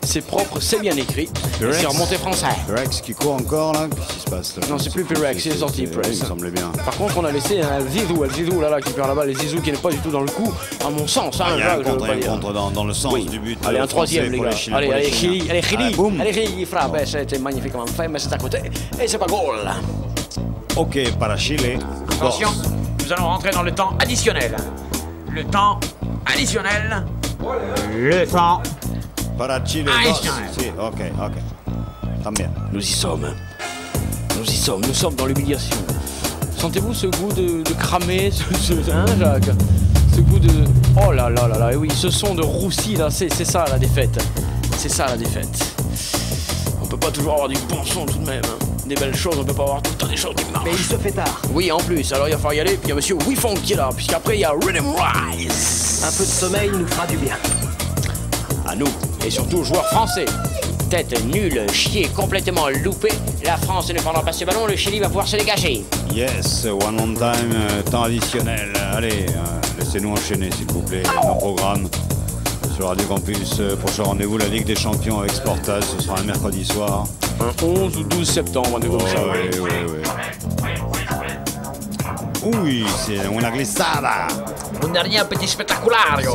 C'est propre, c'est bien écrit. C'est remonté français. Rex qui court encore là, qu'est-ce qui se passe là? Non, c'est plus Rex, il est sorti. Il me semblait bien. Par contre, on a laissé un Zizou là qui perd la balle, et Zizou qui n'est pas du tout dans le coup, à mon sens. Hein, il y a un contre dans le sens du but. Allez, un troisième, les gars. Allez, Chili, il frappe. Ouais. C'était magnifiquement fait, mais c'est à côté. Et c'est pas goal. Ok, para Chile. Attention, nous allons rentrer dans le temps additionnel. Le temps additionnel. Le temps para Chile. additionnel. Si, ok. Tant bien. Nous y sommes. Nous sommes dans l'humiliation. Sentez-vous ce goût de cramer, hein, Jacques? Ce goût de... Oh là là là là, et oui, ce son de roussi, là, c'est ça la défaite. C'est ça la défaite. On peut pas toujours avoir du bon son tout de même. Hein. Des belles choses, on peut pas avoir tout le temps des choses qui marchent. Mais il se fait tard. Oui, en plus, alors il va falloir y aller, puis il y a monsieur Wifong qui est là, puisqu'après il y a Rhythm Rise. Un peu de sommeil nous fera du bien. À nous, et surtout aux joueurs français. Tête nulle, chier, complètement loupé. La France ne prendra pas ce ballon, le Chili va pouvoir se dégager. Yes, one on time, temps additionnel. Allez, laissez-nous enchaîner s'il vous plaît. Nos programmes sur Radio Campus. Prochain rendez-vous, la Ligue des Champions avec Sportage. Ce sera un mercredi soir. Un 11 ou 12 septembre, on est comme ça. Oui, c'est una glissada. Un dernier petit spectaculario.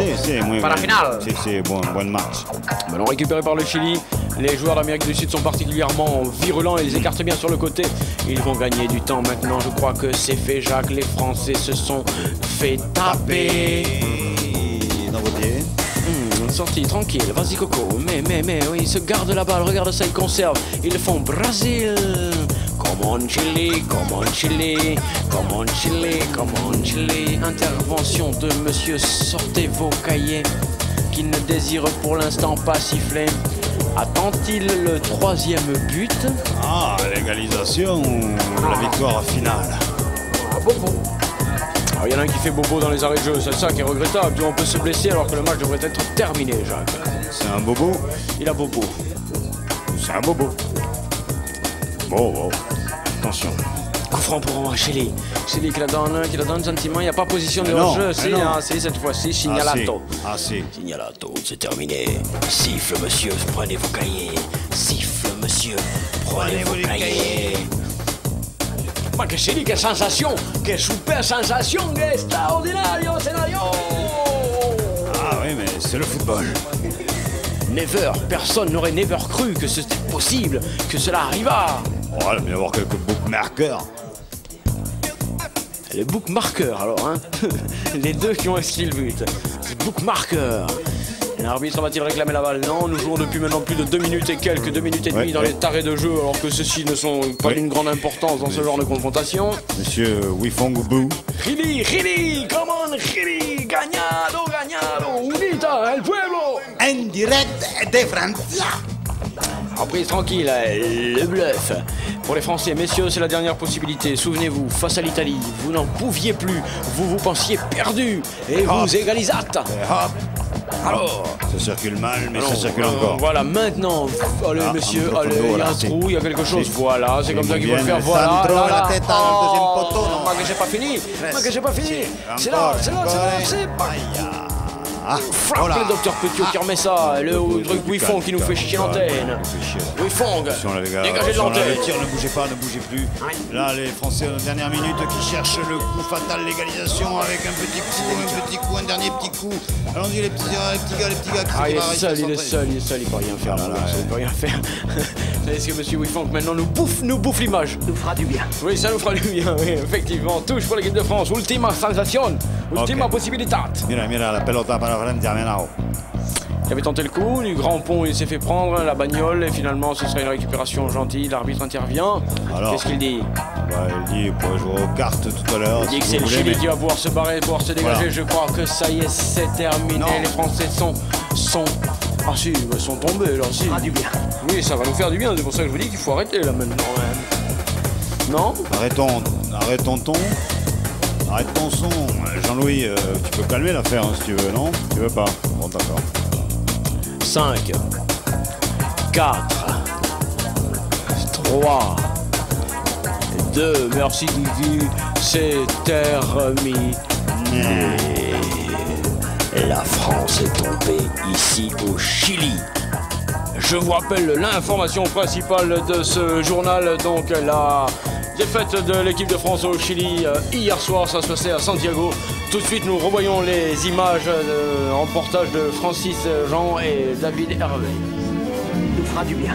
Para la finale. C'est bon match. Ballon récupéré par le Chili. Les joueurs d'Amérique du Sud sont particulièrement virulents et les écartent bien sur le côté. Ils vont gagner du temps maintenant. Je crois que c'est fait, Jacques. Les Français se sont fait taper. Dans vos pieds. Sortie tranquille, vas-y Coco. Mais, oui, ils se gardent la balle. Regarde ça, ils conservent. Ils le font Brésil. Come on Chili, come on Chili, come on Chili, come on Chili. Intervention de monsieur Sortez vos cahiers, qui ne désire pour l'instant pas siffler. Attend-il le troisième but? Ah, l'égalisation ou la victoire finale? Bobo. Il y en a un qui fait bobo dans les arrêts de jeu, c'est ça qui est regrettable. On peut se blesser alors que le match devrait être terminé, Jacques. C'est un bobo? Il a bobo. C'est un bobo. Bon. Attention. Coup franc pour Chili. Chili qui la donne gentiment. Il n'y a pas position de hors-jeu. C'est cette fois-ci. Signalato. Si. Signalato, c'est terminé. Siffle, monsieur, prenez vos cahiers. Siffle, monsieur, prenez vos cahiers. Ma che Chili, quelle sensation! Quelle super sensation! Extraordinario scénario! Ah oui, mais c'est le football. Never, personne n'aurait never cru que c'était possible, que cela arriva. Oh, il va y avoir quelques bookmarkers. Les bookmarkers, alors, hein. Les deux qui ont inscrit le but. Bookmarkers. L'arbitre va-t-il réclamer la balle? Non, nous jouons depuis maintenant plus de 2 minutes et quelques, 2 minutes et demie dans les tarés de jeu, alors que ceux-ci ne sont pas d'une grande importance dans ce genre de confrontation. Monsieur Wifong Bou. Chili, come on, Chili, ganado, unita, el pueblo. En direct de Francia. Reprise tranquille, le bluff. Pour les Français, messieurs, c'est la dernière possibilité. Souvenez-vous, face à l'Italie, vous n'en pouviez plus. Vous pensiez perdu. Et vous égalisâtes. Alors, ça circule mal, mais ça circule encore. Voilà, maintenant, allez monsieur, allez, il y a un trou, il y a quelque chose. Voilà, c'est comme ça qu'il faut le faire. Voilà, la tête au deuxième poteau. Moi que j'ai pas fini. C'est là, c'est pas. Frappe le docteur Petiot qui remet ça, le truc Wifong qui nous fait chier l'antenne. Wifong, dégagez de l'antenne. Ne bougez pas, ne bougez plus. Là, les Français en dernière minute qui cherchent le coup fatal, l'égalisation avec un petit coup, un dernier petit coup. Allons-y les petits gars qui il est seul, il peut rien faire. Il peut rien faire. Vous savez ce que monsieur Wifong maintenant nous bouffe l'image. Nous fera du bien. Oui, ça nous fera du bien, oui, effectivement. Touche pour l'équipe de France, ultima sensation, ultima possibilitat. Mira, la pelota para Francia, Menao. Il avait tenté le coup, du grand pont, il s'est fait prendre la bagnole et finalement ce serait une récupération gentille. L'arbitre intervient. Qu'est-ce qu'il dit? Il dit qu'on pourrait jouer aux cartes tout à l'heure. Il dit que c'est le Chili qui va pouvoir se barrer, pouvoir se dégager. Voilà. Je crois que ça y est, c'est terminé. Non. Les Français sont tombés là. Ça fera du bien. Oui, ça va nous faire du bien. C'est pour ça que je vous dis qu'il faut arrêter là maintenant. Non? Arrête ton son. Jean-Louis, tu peux calmer l'affaire si tu veux, non? Tu veux pas? Bon, d'accord. 5, 4, 3, 2, merci Guigui, c'est terminé. La France est tombée ici au Chili. Je vous rappelle l'information principale de ce journal, donc la défaite de l'équipe de France au Chili hier soir, ça se passait à Santiago. Tout de suite, nous revoyons les images en reportage de Francis Jean et David Hervé. Nous fera du bien.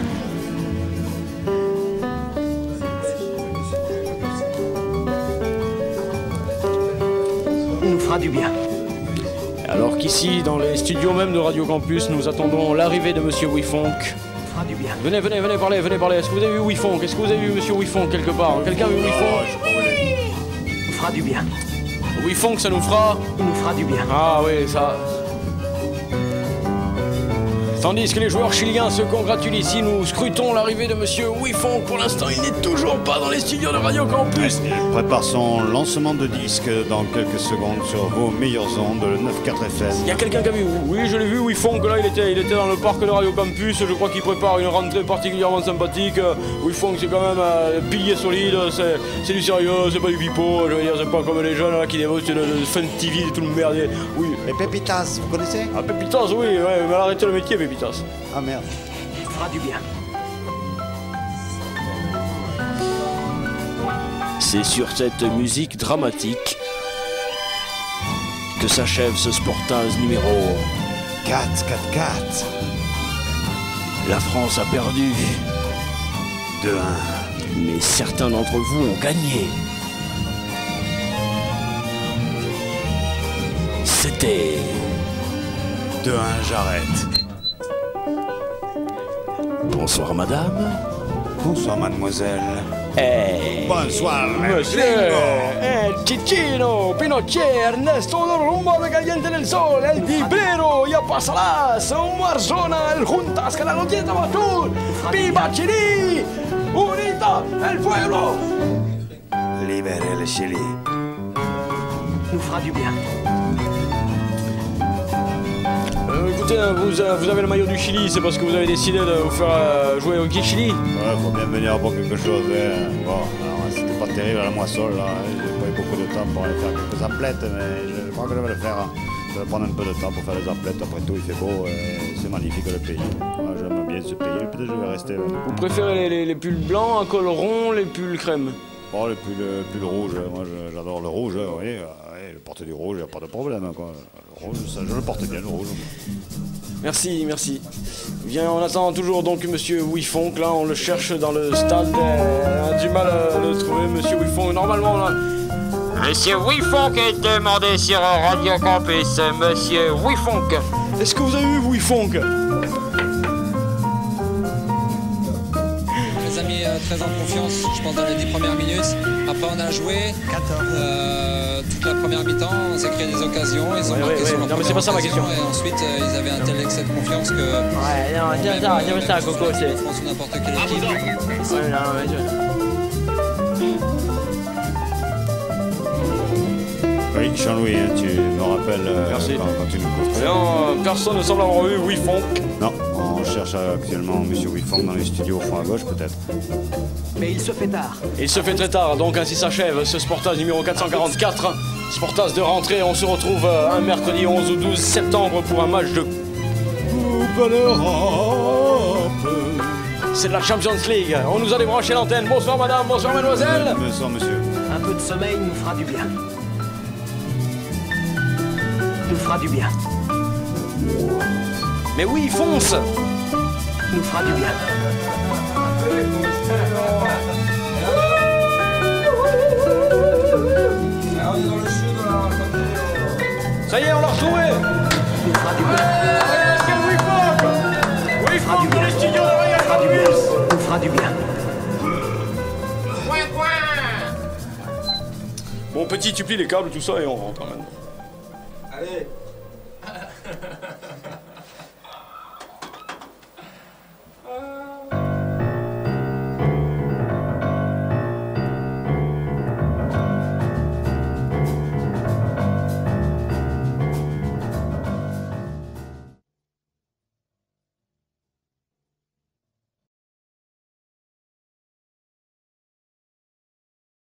Nous fera du bien. Alors qu'ici, dans les studios même de Radio Campus, nous attendons l'arrivée de Monsieur Wifong. Du bien. Venez parler. Est-ce que vous avez vu Wifong? Est-ce que vous avez vu Monsieur Wifong quelque part? Quelqu'un a vu Wifong? Nous fera du bien. Wifong, ça nous fera? Il nous fera du bien. Ah oui, ça... Tandis que les joueurs chiliens se congratulent ici, nous scrutons l'arrivée de monsieur Wifong. Pour l'instant, il n'est toujours pas dans les studios de Radio Campus. Il prépare son lancement de disque dans quelques secondes sur vos meilleures ondes, le 9.4 FM. Il y a quelqu'un qui a vu? Oui, je l'ai vu, Wifong, là, il était dans le parc de Radio Campus. Je crois qu'il prépare une rentrée particulièrement sympathique. Wifong, c'est quand même un pilier solide, c'est du sérieux, c'est pas du pipeau. Je veux dire, c'est pas comme les jeunes là qui dévotent de Fun TV, tout le merdier. Oui. Les Pépitas, vous connaissez? Ah, Pépitas, oui, ouais, mais arrêtez le métier, Pépitas. Ah merde. Ça fera du bien. C'est sur cette musique dramatique que s'achève ce Sportaz numéro 4-4-4. La France a perdu 2-1. Mais certains d'entre vous ont gagné. C'était 2-1, j'arrête. Bonsoir madame. Bonsoir mademoiselle. Bonsoir monsieur. El Cicino, Pinochet, Ernesto Rumbo de Caliente del Sol, el Vibero, Ya Pasalas, un Marzona, el Juntas, que la Notieta Batur, Viva Chile, Unita, el pueblo. Libérez le Chili. Nous fera du bien. Écoutez, vous avez le maillot du Chili, c'est parce que vous avez décidé de vous faire jouer au Chili. Ouais, faut bien venir pour quelque chose. Hein. Bon, alors, c'était pas terrible à la moissole, là. Hein. J'ai pas eu beaucoup de temps pour aller faire quelques emplettes, mais je crois que je vais le faire. Hein. Je vais prendre un peu de temps pour faire les emplettes. Après tout, il fait beau, c'est magnifique le pays. Moi, j'aime bien ce pays, peut-être que je vais rester. Vous préférez les pulls blancs à col rond, les pulls crème? Oh, le pull rouge, moi j'adore le rouge, oui. Je porte du rouge, il n'y a pas de problème. Quoi. Le rouge, ça, je le porte bien, le rouge. Merci, merci. Bien, on attend toujours donc monsieur Wifong, là, on le cherche dans le stade. On a du mal à le trouver, monsieur Wifong. Normalement, là. Monsieur Wifong est demandé sur Radio Campus, monsieur Wifong. Est-ce que vous avez vu Wifong? Les amis, très en confiance, je pense, dans les 10 premières minutes. Après, on a joué 14. Toute la première mi-temps, on s'est créé des occasions, ils ont marqué sur leur non, mais c'est pas ça ma question. Et ensuite, ils avaient un tel excès de confiance que... Ouais, non, c'est ça, Coco, c'est... Je pense que n'importe quelle équipe... Ouais, non, mais Oui, Jean-Louis, hein, tu me rappelles quand tu nous cours. Personne ne semble avoir vu Wifong. Non, on cherche actuellement M. Wifong dans les studios au fond à gauche, peut-être. Mais il se fait tard. Il se fait très tard, donc ainsi s'achève ce Sportaz numéro 444. Sportaz de rentrée, on se retrouve un mercredi 11 ou 12 septembre pour un match de Coupe d'Europe. C'est de la Champions League. On nous a débranché l'antenne. Bonsoir madame, bonsoir mademoiselle. Bonsoir monsieur. Un peu de sommeil nous fera du bien. Nous fera du bien. Mais oui, fonce. Nous fera du bien. Ça y est, on l'a retrouvé. Nous fera du bien. Wifong dans les studios de Radio Campus. Nous fera du bien. Bon petit, tu plies les câbles, tout ça et on rentre quand même. Allez.